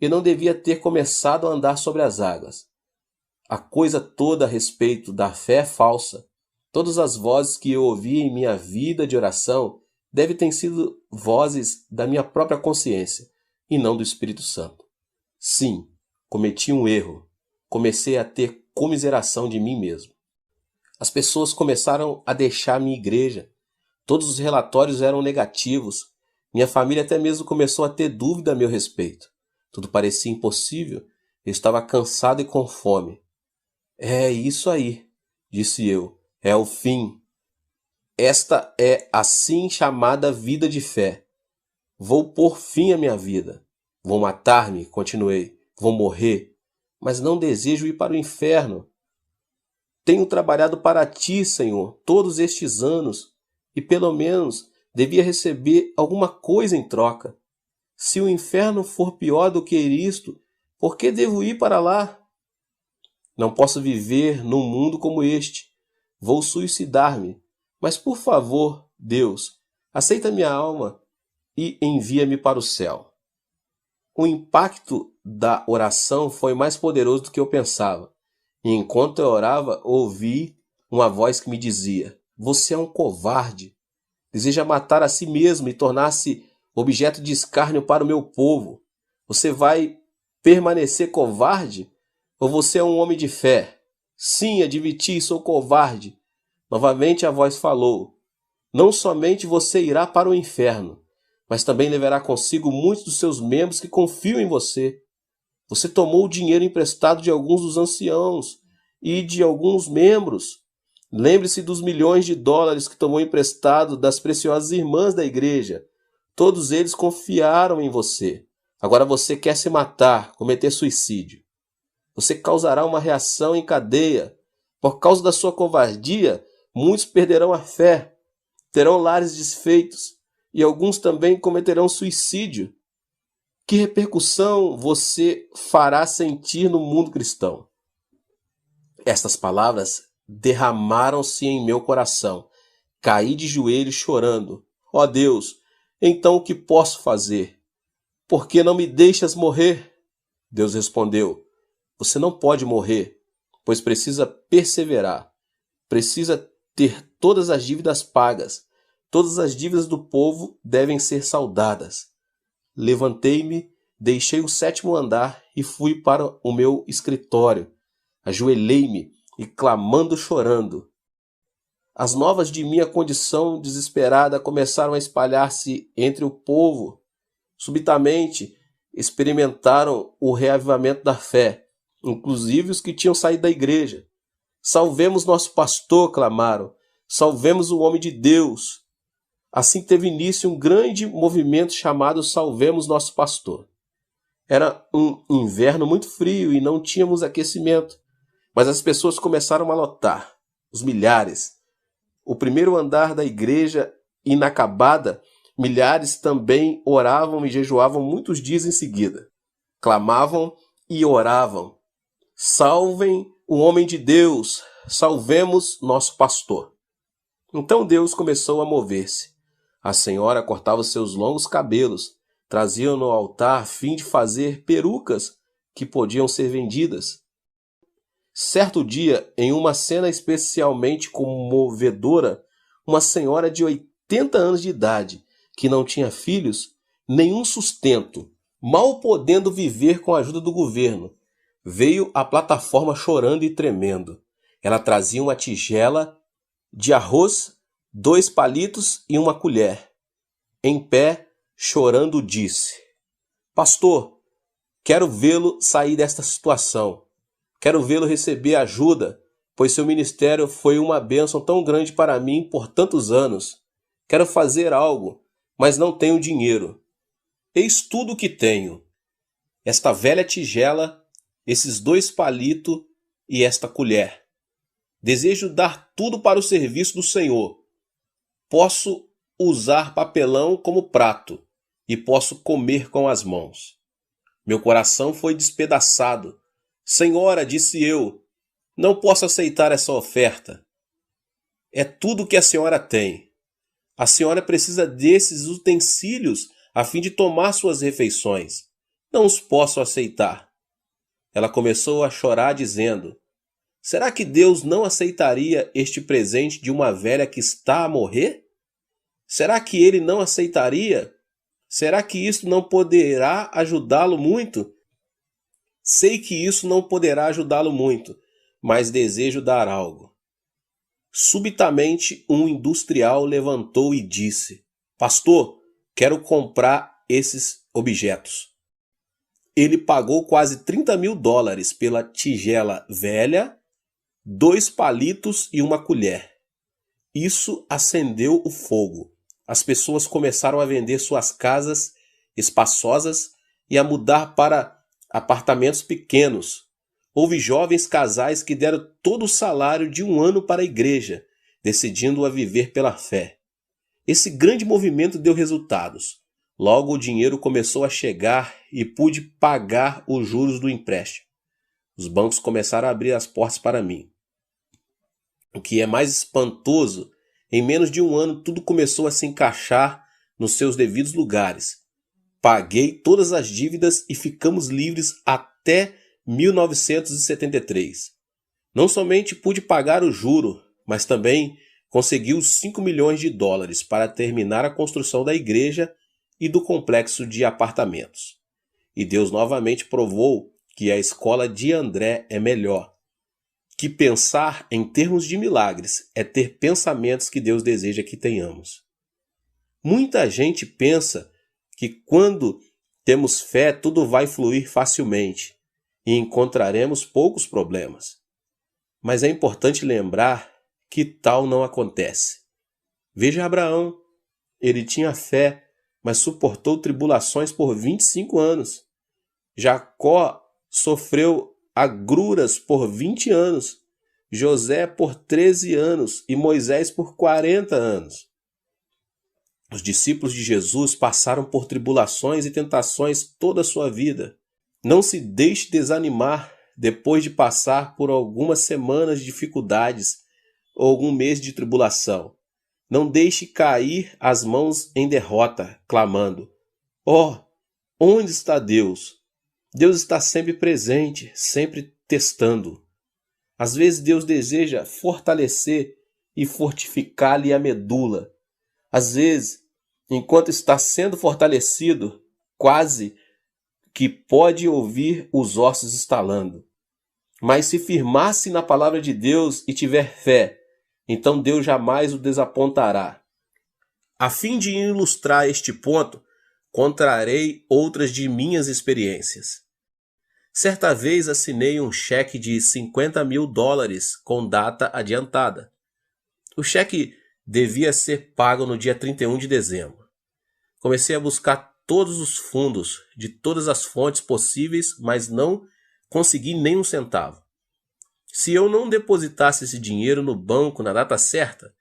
Eu não devia ter começado a andar sobre as águas. A coisa toda a respeito da fé é falsa. Todas as vozes que eu ouvi em minha vida de oração devem ter sido vozes da minha própria consciência e não do Espírito Santo. Sim, cometi um erro. Comecei a ter comiseração de mim mesmo. As pessoas começaram a deixar minha igreja. Todos os relatórios eram negativos. Minha família até mesmo começou a ter dúvida a meu respeito. Tudo parecia impossível. Eu estava cansado e com fome. É isso aí, disse eu. É o fim. Esta é assim chamada vida de fé. Vou pôr fim à minha vida. Vou matar-me, continuei. Vou morrer. Mas não desejo ir para o inferno. Tenho trabalhado para ti, Senhor, todos estes anos, e pelo menos devia receber alguma coisa em troca. Se o inferno for pior do que isto, por que devo ir para lá? Não posso viver num mundo como este. Vou suicidar-me. Mas por favor, Deus, aceita minha alma e envia-me para o céu. O impacto da oração foi mais poderoso do que eu pensava. E enquanto eu orava, ouvi uma voz que me dizia: você é um covarde. Deseja matar a si mesmo e tornar-se objeto de escárnio para o meu povo. Você vai permanecer covarde? Ou você é um homem de fé? Sim, admiti, sou covarde. Novamente a voz falou: não somente você irá para o inferno, mas também levará consigo muitos dos seus membros que confiam em você. Você tomou o dinheiro emprestado de alguns dos anciãos e de alguns membros. Lembre-se dos milhões de dólares que tomou emprestado das preciosas irmãs da igreja. Todos eles confiaram em você. Agora você quer se matar, cometer suicídio. Você causará uma reação em cadeia. Por causa da sua covardia, muitos perderão a fé, terão lares desfeitos e alguns também cometerão suicídio. Que repercussão você fará sentir no mundo cristão? Estas palavras derramaram-se em meu coração. Caí de joelhos chorando. Ó Deus, então o que posso fazer? Por que não me deixas morrer? Deus respondeu: você não pode morrer, pois precisa perseverar. Precisa ter todas as dívidas pagas. Todas as dívidas do povo devem ser saldadas. Levantei-me, deixei o 7º andar e fui para o meu escritório. Ajoelhei-me e clamando chorando. As novas de minha condição desesperada começaram a espalhar-se entre o povo. Subitamente experimentaram o reavivamento da fé, inclusive os que tinham saído da igreja. Salvemos nosso pastor, clamaram. Salvemos o homem de Deus. Assim teve início um grande movimento chamado Salvemos Nosso Pastor. Era um inverno muito frio e não tínhamos aquecimento, mas as pessoas começaram a lotar, os milhares. O primeiro andar da igreja inacabada, milhares também oravam e jejuavam muitos dias em seguida. Clamavam e oravam: salvem o homem de Deus, salvemos nosso pastor. Então Deus começou a mover-se. A senhora cortava seus longos cabelos, trazia-o ao altar a fim de fazer perucas que podiam ser vendidas. Certo dia, em uma cena especialmente comovedora, uma senhora de 80 anos de idade, que não tinha filhos, nenhum sustento, mal podendo viver com a ajuda do governo, veio à plataforma chorando e tremendo. Ela trazia uma tigela de arroz, 2 palitos e uma colher. Em pé, chorando, disse: pastor, quero vê-lo sair desta situação. Quero vê-lo receber ajuda, pois seu ministério foi uma bênção tão grande para mim por tantos anos. Quero fazer algo, mas não tenho dinheiro. Eis tudo o que tenho: esta velha tigela, esses 2 palitos e esta colher. Desejo dar tudo para o serviço do Senhor. Posso usar papelão como prato e posso comer com as mãos. Meu coração foi despedaçado. Senhora, disse eu, não posso aceitar essa oferta. É tudo que a senhora tem. A senhora precisa desses utensílios a fim de tomar suas refeições. Não os posso aceitar. Ela começou a chorar dizendo: será que Deus não aceitaria este presente de uma velha que está a morrer? Será que ele não aceitaria? Será que isso não poderá ajudá-lo muito? Sei que isso não poderá ajudá-lo muito, mas desejo dar algo. Subitamente, um industrial levantou e disse: pastor, quero comprar esses objetos. Ele pagou quase $30.000 pela tigela velha, 2 palitos e uma colher. Isso acendeu o fogo. As pessoas começaram a vender suas casas espaçosas e a mudar para apartamentos pequenos. Houve jovens casais que deram todo o salário de 1 ano para a igreja, decidindo a viver pela fé. Esse grande movimento deu resultados. Logo o dinheiro começou a chegar e pude pagar os juros do empréstimo. Os bancos começaram a abrir as portas para mim. O que é mais espantoso, em menos de um ano tudo começou a se encaixar nos seus devidos lugares. Paguei todas as dívidas e ficamos livres até 1973. Não somente pude pagar o juro, mas também consegui os 5 milhões de dólares para terminar a construção da igreja e do complexo de apartamentos. E Deus novamente provou que a escola de André é melhor. Que pensar em termos de milagres é ter pensamentos que Deus deseja que tenhamos. Muita gente pensa que quando temos fé tudo vai fluir facilmente e encontraremos poucos problemas. Mas é importante lembrar que tal não acontece. Veja Abraão, ele tinha fé, mas suportou tribulações por 25 anos. Jacó sofreu agruras por 20 anos, José por 13 anos e Moisés por 40 anos. Os discípulos de Jesus passaram por tribulações e tentações toda a sua vida. Não se deixe desanimar depois de passar por algumas semanas de dificuldades ou algum mês de tribulação. Não deixe cair as mãos em derrota, clamando: "Oh, onde está Deus?" Deus está sempre presente, sempre testando. Às vezes Deus deseja fortalecer e fortificar-lhe a medula. Às vezes, enquanto está sendo fortalecido, quase que pode ouvir os ossos estalando. Mas se firmar-se na palavra de Deus e tiver fé, então Deus jamais o desapontará. A fim de ilustrar este ponto, contarei outras de minhas experiências. Certa vez assinei um cheque de 50 mil dólares com data adiantada. O cheque devia ser pago no dia 31 de dezembro. Comecei a buscar todos os fundos de todas as fontes possíveis, mas não consegui nem um centavo. Se eu não depositasse esse dinheiro no banco na data certa,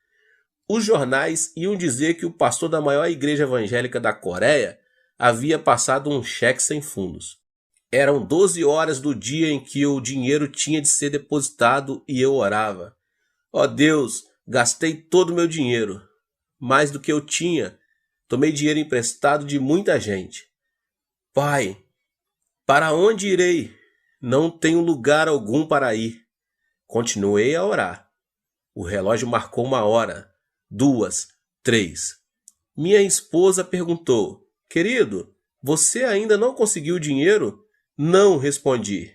os jornais iam dizer que o pastor da maior igreja evangélica da Coreia havia passado um cheque sem fundos. Eram 12 horas do dia em que o dinheiro tinha de ser depositado e eu orava: "Ó Deus, gastei todo o meu dinheiro, mais do que eu tinha. Tomei dinheiro emprestado de muita gente. Pai, para onde irei? Não tenho lugar algum para ir." Continuei a orar. O relógio marcou 1 hora, 2, 3. Minha esposa perguntou: "Querido, você ainda não conseguiu o dinheiro?" "Não", respondi.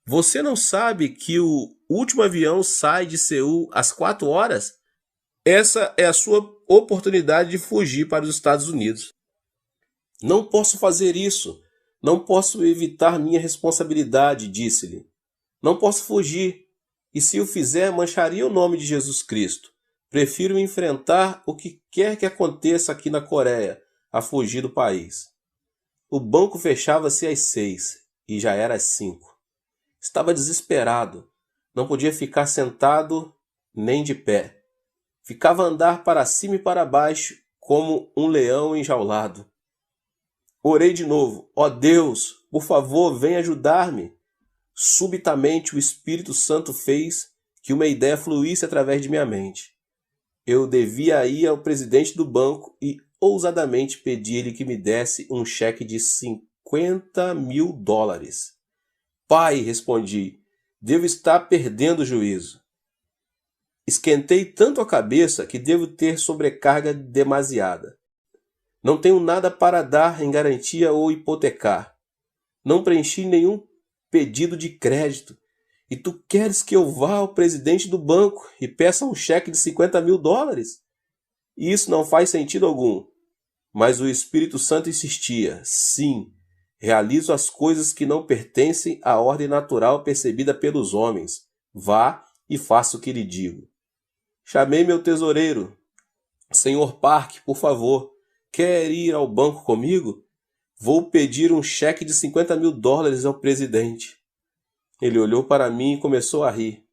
"Você não sabe que o último avião sai de Seul às 4 horas? Essa é a sua oportunidade de fugir para os Estados Unidos." "Não posso fazer isso. Não posso evitar minha responsabilidade", disse-lhe. "Não posso fugir. E se o fizer, mancharia o nome de Jesus Cristo. Prefiro enfrentar o que quer que aconteça aqui na Coreia, a fugir do país." O banco fechava-se às 6 e já era às 5. Estava desesperado. Não podia ficar sentado nem de pé. Ficava a andar para cima e para baixo como um leão enjaulado. Orei de novo: "Ó Deus, por favor, vem ajudar-me." Subitamente o Espírito Santo fez que uma ideia fluísse através de minha mente. Eu devia ir ao presidente do banco e ousadamente pedi-lhe que me desse um cheque de 50 mil dólares. "Pai", respondi, "devo estar perdendo o juízo. Esquentei tanto a cabeça que devo ter sobrecarga demasiada. Não tenho nada para dar em garantia ou hipotecar. Não preenchi nenhum pedido de crédito. E tu queres que eu vá ao presidente do banco e peça um cheque de 50 mil dólares? Isso não faz sentido algum." Mas o Espírito Santo insistia: "Sim, realizo as coisas que não pertencem à ordem natural percebida pelos homens. Vá e faça o que lhe digo." Chamei meu tesoureiro: "Senhor Park, por favor, quer ir ao banco comigo? Vou pedir um cheque de 50 mil dólares ao presidente." Ele olhou para mim e começou a rir.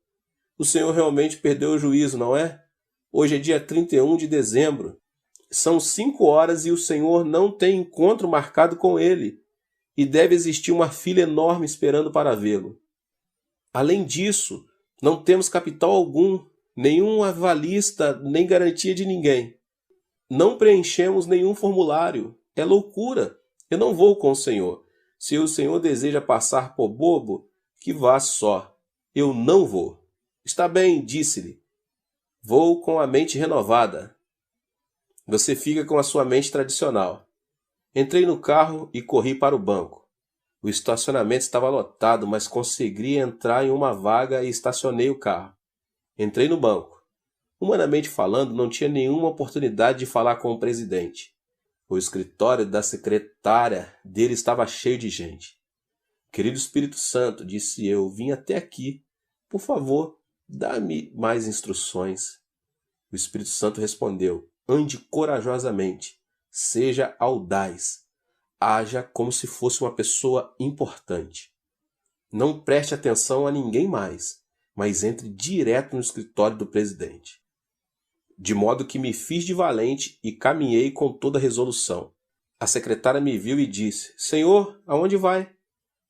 "O senhor realmente perdeu o juízo, não é? Hoje é dia 31 de dezembro. São 5 horas e o senhor não tem encontro marcado com ele. E deve existir uma fila enorme esperando para vê-lo." Além disso, não temos capital algum, nenhum avalista, nem garantia de ninguém. Não preenchemos nenhum formulário. É loucura. Eu não vou com o senhor. Se o senhor deseja passar por bobo, que vá só. Eu não vou. Está bem, disse-lhe. Vou com a mente renovada. Você fica com a sua mente tradicional. Entrei no carro e corri para o banco. O estacionamento estava lotado, mas consegui entrar em uma vaga e estacionei o carro. Entrei no banco. Humanamente falando, não tinha nenhuma oportunidade de falar com o presidente. O escritório da secretária dele estava cheio de gente. Querido Espírito Santo, disse eu, vim até aqui. Por favor, dá-me mais instruções. O Espírito Santo respondeu, ande corajosamente, seja audaz, haja como se fosse uma pessoa importante. Não preste atenção a ninguém mais, mas entre direto no escritório do presidente. De modo que me fiz de valente e caminhei com toda a resolução. A secretária me viu e disse, Senhor, aonde vai?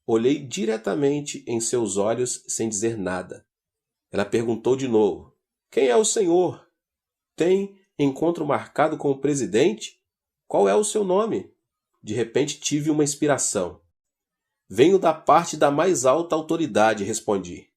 Olhei diretamente em seus olhos sem dizer nada. Ela perguntou de novo, quem é o senhor? Tem encontro marcado com o presidente? Qual é o seu nome? De repente tive uma inspiração. Venho da parte da mais alta autoridade, respondi.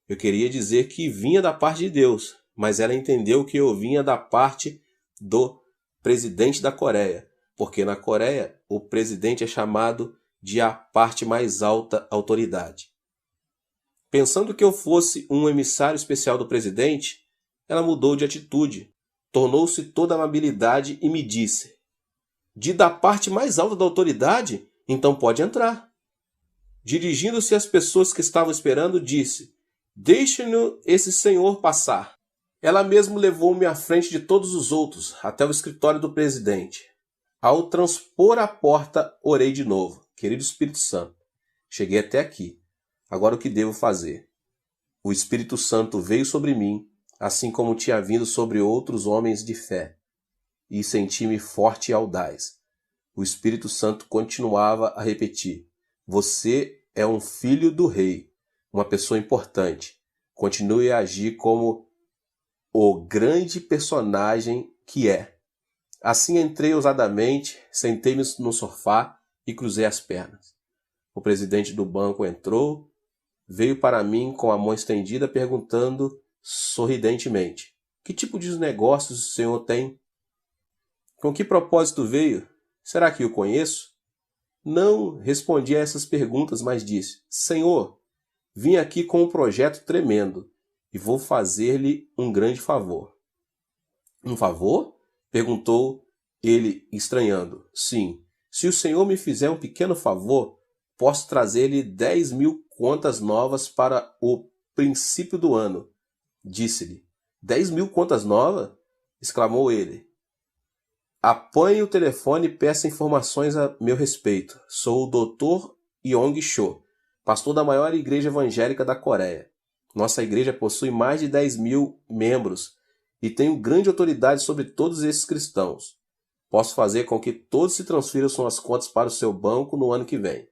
Eu queria dizer que vinha da parte de Deus, mas ela entendeu que eu vinha da parte do presidente da Coreia, porque na Coreia o presidente é chamado de a parte mais alta autoridade. Pensando que eu fosse um emissário especial do presidente, ela mudou de atitude, tornou-se toda amabilidade e me disse, da parte mais alta da autoridade? Então pode entrar. Dirigindo-se às pessoas que estavam esperando, disse, deixe-no esse senhor passar. Ela mesmo levou-me à frente de todos os outros, até o escritório do presidente. Ao transpor a porta, orei de novo. Querido Espírito Santo, cheguei até aqui. Agora o que devo fazer? O Espírito Santo veio sobre mim, assim como tinha vindo sobre outros homens de fé, e senti-me forte e audaz. O Espírito Santo continuava a repetir, você é um filho do rei, uma pessoa importante. Continue a agir como o grande personagem que é. Assim entrei ousadamente, sentei-me no sofá e cruzei as pernas. O presidente do banco entrou, veio para mim com a mão estendida perguntando sorridentemente, que tipo de negócios o senhor tem? Com que propósito veio? Será que o conheço? Não respondi a essas perguntas, mas disse, Senhor, vim aqui com um projeto tremendo e vou fazer-lhe um grande favor. Um favor? Perguntou ele, estranhando. Sim, se o senhor me fizer um pequeno favor, posso trazer-lhe 10.000 contas novas para o princípio do ano. Disse-lhe, 10.000 contas novas? Exclamou ele. Apanhe o telefone e peça informações a meu respeito. Sou o Dr. Yong-cho, pastor da maior igreja evangélica da Coreia. Nossa igreja possui mais de 10.000 membros e tenho grande autoridade sobre todos esses cristãos. Posso fazer com que todos se transfiram suas contas para o seu banco no ano que vem.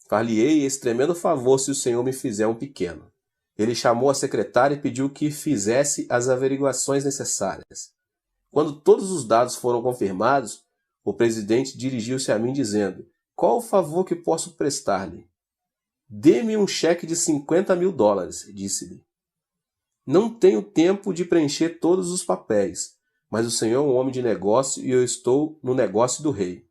Far-lhe-ei esse tremendo favor se o senhor me fizer um pequeno. Ele chamou a secretária e pediu que fizesse as averiguações necessárias. Quando todos os dados foram confirmados, o presidente dirigiu-se a mim dizendo, qual o favor que posso prestar-lhe? Dê-me um cheque de $50.000, disse-lhe. Não tenho tempo de preencher todos os papéis, mas o senhor é um homem de negócio e eu estou no negócio do rei.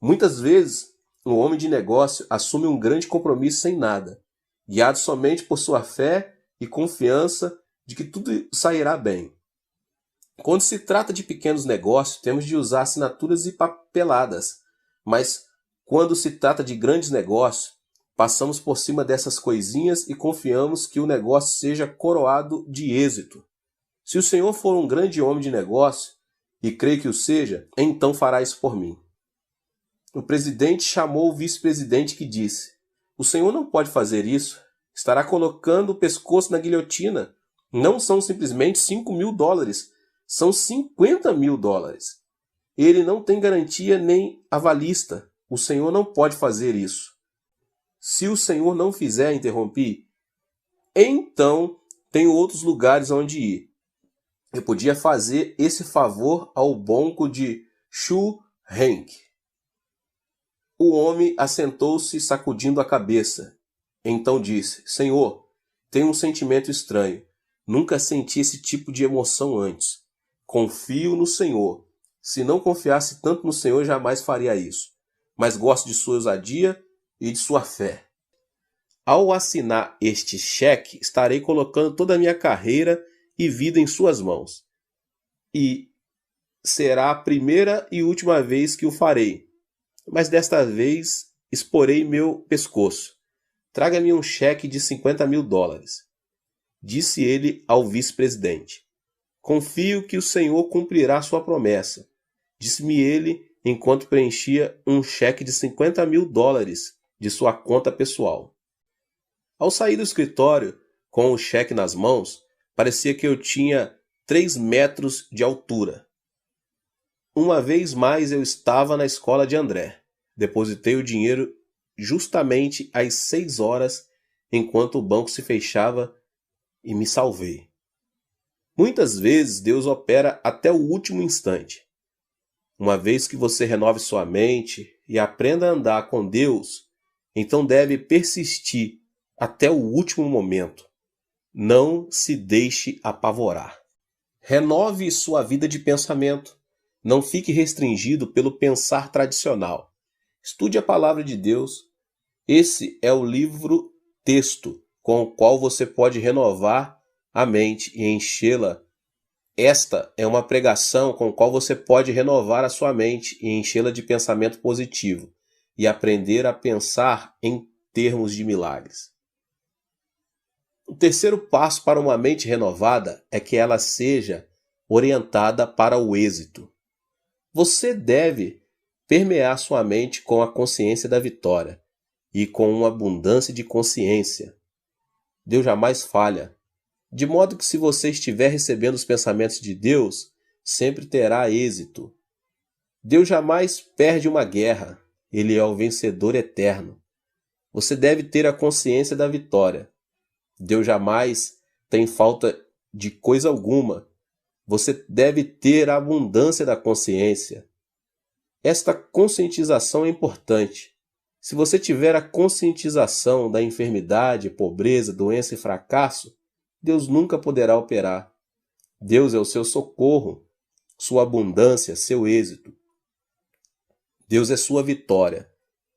Muitas vezes, um homem de negócio assume um grande compromisso sem nada, guiado somente por sua fé e confiança de que tudo sairá bem. Quando se trata de pequenos negócios, temos de usar assinaturas e papeladas, mas quando se trata de grandes negócios, passamos por cima dessas coisinhas e confiamos que o negócio seja coroado de êxito. Se o senhor for um grande homem de negócio, e creio que o seja, então fará isso por mim. O presidente chamou o vice-presidente que disse, o senhor não pode fazer isso, estará colocando o pescoço na guilhotina. Não são simplesmente $5.000, são $50.000. Ele não tem garantia nem avalista. O senhor não pode fazer isso. Se o senhor não fizer, interrompi, Então, tenho outros lugares onde ir. Eu podia fazer esse favor ao banco de Shu Henk. O homem assentou-se sacudindo a cabeça. Então disse: Senhor, tenho um sentimento estranho. Nunca senti esse tipo de emoção antes. Confio no Senhor. Se não confiasse tanto no Senhor, jamais faria isso. Mas gosto de sua ousadia e de sua fé. Ao assinar este cheque, estarei colocando toda a minha carreira e vida em suas mãos. E será a primeira e última vez que o farei. Mas desta vez exporei meu pescoço. Traga-me um cheque de $50.000. Disse ele ao vice-presidente. Confio que o Senhor cumprirá sua promessa. Disse-me ele enquanto preenchia um cheque de $50.000 de sua conta pessoal. Ao sair do escritório, com o cheque nas mãos, parecia que eu tinha 3 metros de altura. Uma vez mais eu estava na escola de André. Depositei o dinheiro justamente às 6 horas, enquanto o banco se fechava, e me salvei. Muitas vezes Deus opera até o último instante. Uma vez que você renove sua mente e aprenda a andar com Deus, então deve persistir até o último momento. Não se deixe apavorar. Renove sua vida de pensamento. Não fique restringido pelo pensar tradicional. Estude a palavra de Deus. Esse é o livro-texto com o qual você pode renovar a mente e enchê-la. Esta é uma pregação com a qual você pode renovar a sua mente e enchê-la de pensamento positivo e aprender a pensar em termos de milagres. O terceiro passo para uma mente renovada é que ela seja orientada para o êxito. Você deve permear sua mente com a consciência da vitória e com uma abundância de consciência. Deus jamais falha, de modo que se você estiver recebendo os pensamentos de Deus, sempre terá êxito. Deus jamais perde uma guerra, Ele é o vencedor eterno. Você deve ter a consciência da vitória. Deus jamais tem falta de coisa alguma. Você deve ter a abundância da consciência. Esta conscientização é importante. Se você tiver a conscientização da enfermidade, pobreza, doença e fracasso, Deus nunca poderá operar. Deus é o seu socorro, sua abundância, seu êxito. Deus é sua vitória.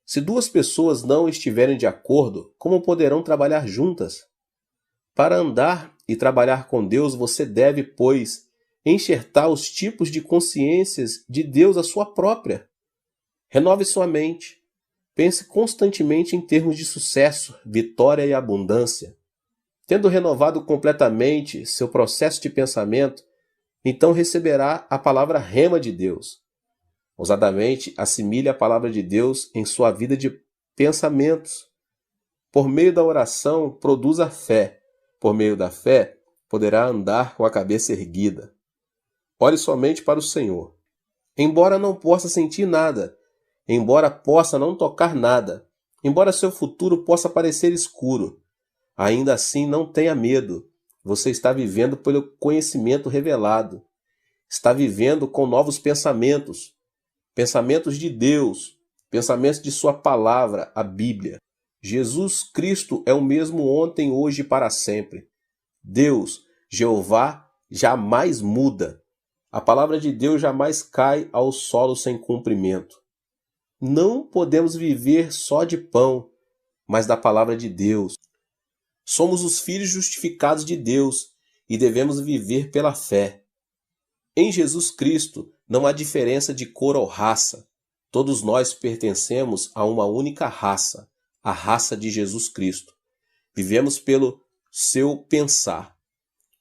Se duas pessoas não estiverem de acordo, como poderão trabalhar juntas? Para andar e trabalhar com Deus, você deve, pois, enxertar os tipos de consciências de Deus à sua própria. Renove sua mente. Pense constantemente em termos de sucesso, vitória e abundância. Tendo renovado completamente seu processo de pensamento, então receberá a palavra rema de Deus. Ousadamente, assimile a palavra de Deus em sua vida de pensamentos. Por meio da oração, produza fé. Por meio da fé, poderá andar com a cabeça erguida. Ore somente para o Senhor. Embora não possa sentir nada, embora possa não tocar nada, embora seu futuro possa parecer escuro, ainda assim não tenha medo. Você está vivendo pelo conhecimento revelado. Está vivendo com novos pensamentos. Pensamentos de Deus, pensamentos de sua palavra, a Bíblia. Jesus Cristo é o mesmo ontem, hoje e para sempre. Deus, Jeová, jamais muda. A palavra de Deus jamais cai ao solo sem cumprimento. Não podemos viver só de pão, mas da palavra de Deus. Somos os filhos justificados de Deus e devemos viver pela fé. Em Jesus Cristo não há diferença de cor ou raça. Todos nós pertencemos a uma única raça, a raça de Jesus Cristo. Vivemos pelo seu pensar.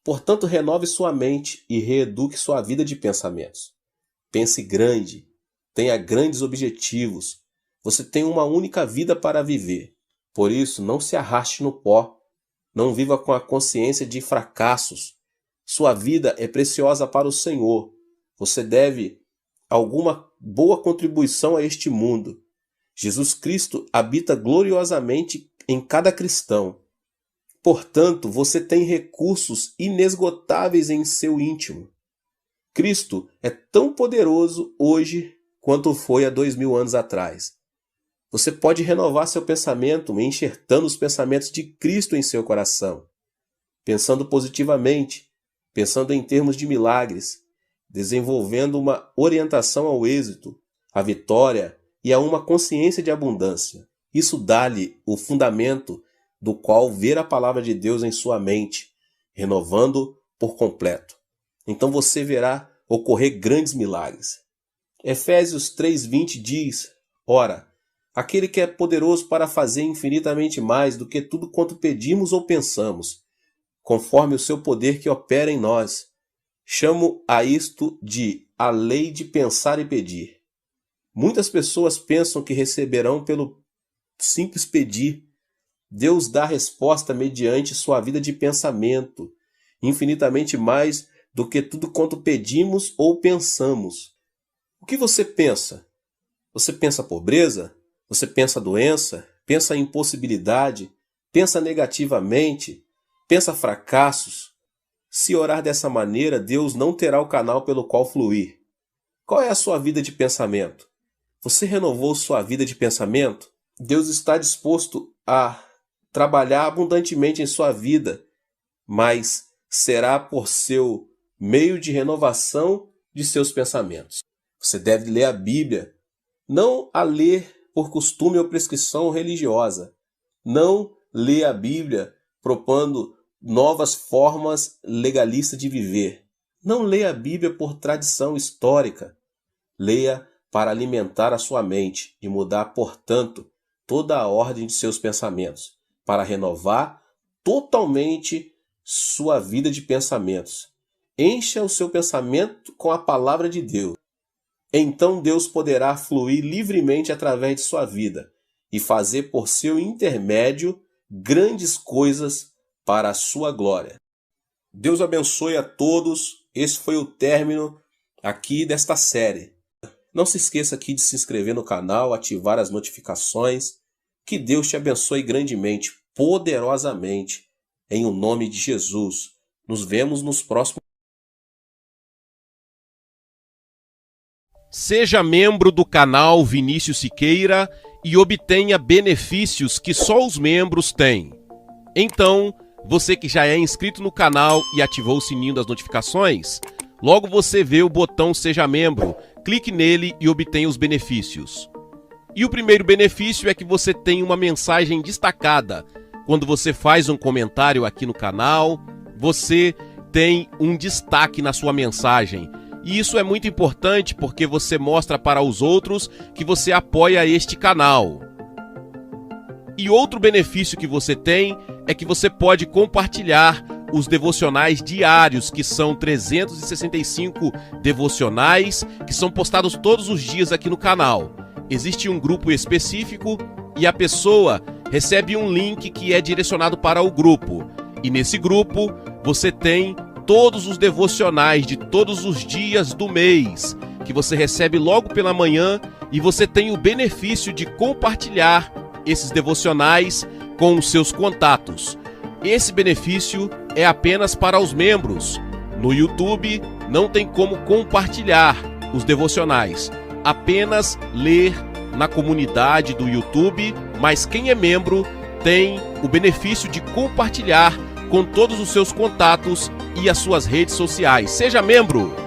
Portanto, renove sua mente e reeduque sua vida de pensamentos. Pense grande, tenha grandes objetivos. Você tem uma única vida para viver. Por isso, não se arraste no pó. Não viva com a consciência de fracassos. Sua vida é preciosa para o Senhor. Você deve alguma boa contribuição a este mundo. Jesus Cristo habita gloriosamente em cada cristão. Portanto, você tem recursos inesgotáveis em seu íntimo. Cristo é tão poderoso hoje quanto foi há 2000 anos atrás. Você pode renovar seu pensamento enxertando os pensamentos de Cristo em seu coração, pensando positivamente, pensando em termos de milagres, desenvolvendo uma orientação ao êxito, à vitória e a uma consciência de abundância. Isso dá-lhe o fundamento do qual ver a palavra de Deus em sua mente, renovando por completo. Então você verá ocorrer grandes milagres. Efésios 3:20 diz: Ora, aquele que é poderoso para fazer infinitamente mais do que tudo quanto pedimos ou pensamos, conforme o seu poder que opera em nós. Chamo a isto de a lei de pensar e pedir. Muitas pessoas pensam que receberão pelo simples pedir. Deus dá resposta mediante sua vida de pensamento, infinitamente mais do que tudo quanto pedimos ou pensamos. O que você pensa? Você pensa pobreza? Você pensa doença? Pensa impossibilidade? Pensa negativamente? Pensa fracassos? Se orar dessa maneira, Deus não terá o canal pelo qual fluir. Qual é a sua vida de pensamento? Você renovou sua vida de pensamento? Deus está disposto a trabalhar abundantemente em sua vida, mas será por seu meio de renovação de seus pensamentos. Você deve ler a Bíblia, não a ler por costume ou prescrição religiosa. Não ler a Bíblia propondo novas formas legalistas de viver. Não leia a Bíblia por tradição histórica. Leia para alimentar a sua mente e mudar, portanto, toda a ordem de seus pensamentos, para renovar totalmente sua vida de pensamentos. Encha o seu pensamento com a palavra de Deus. Então Deus poderá fluir livremente através de sua vida e fazer por seu intermédio grandes coisas para a sua glória. Deus abençoe a todos. Esse foi o término aqui desta série. Não se esqueça aqui de se inscrever no canal, ativar as notificações. Que Deus te abençoe grandemente, poderosamente, em o nome de Jesus. Nos vemos nos próximos. Seja membro do canal Vinícius Siqueira e obtenha benefícios que só os membros têm. Então, você que já é inscrito no canal e ativou o sininho das notificações, logo você vê o botão Seja Membro, clique nele e obtenha os benefícios. E o primeiro benefício é que você tem uma mensagem destacada. Quando você faz um comentário aqui no canal, você tem um destaque na sua mensagem. E isso é muito importante porque você mostra para os outros que você apoia este canal. E outro benefício que você tem é que você pode compartilhar os devocionais diários, que são 365 devocionais, que são postados todos os dias aqui no canal. Existe um grupo específico e a pessoa recebe um link que é direcionado para o grupo. E nesse grupo você tem todos os devocionais de todos os dias do mês, que você recebe logo pela manhã, e você tem o benefício de compartilhar esses devocionais com os seus contatos. Esse benefício é apenas para os membros. No YouTube não tem como compartilhar os devocionais, apenas ler na comunidade do YouTube, mas quem é membro tem o benefício de compartilhar com todos os seus contatos e as suas redes sociais. Seja membro!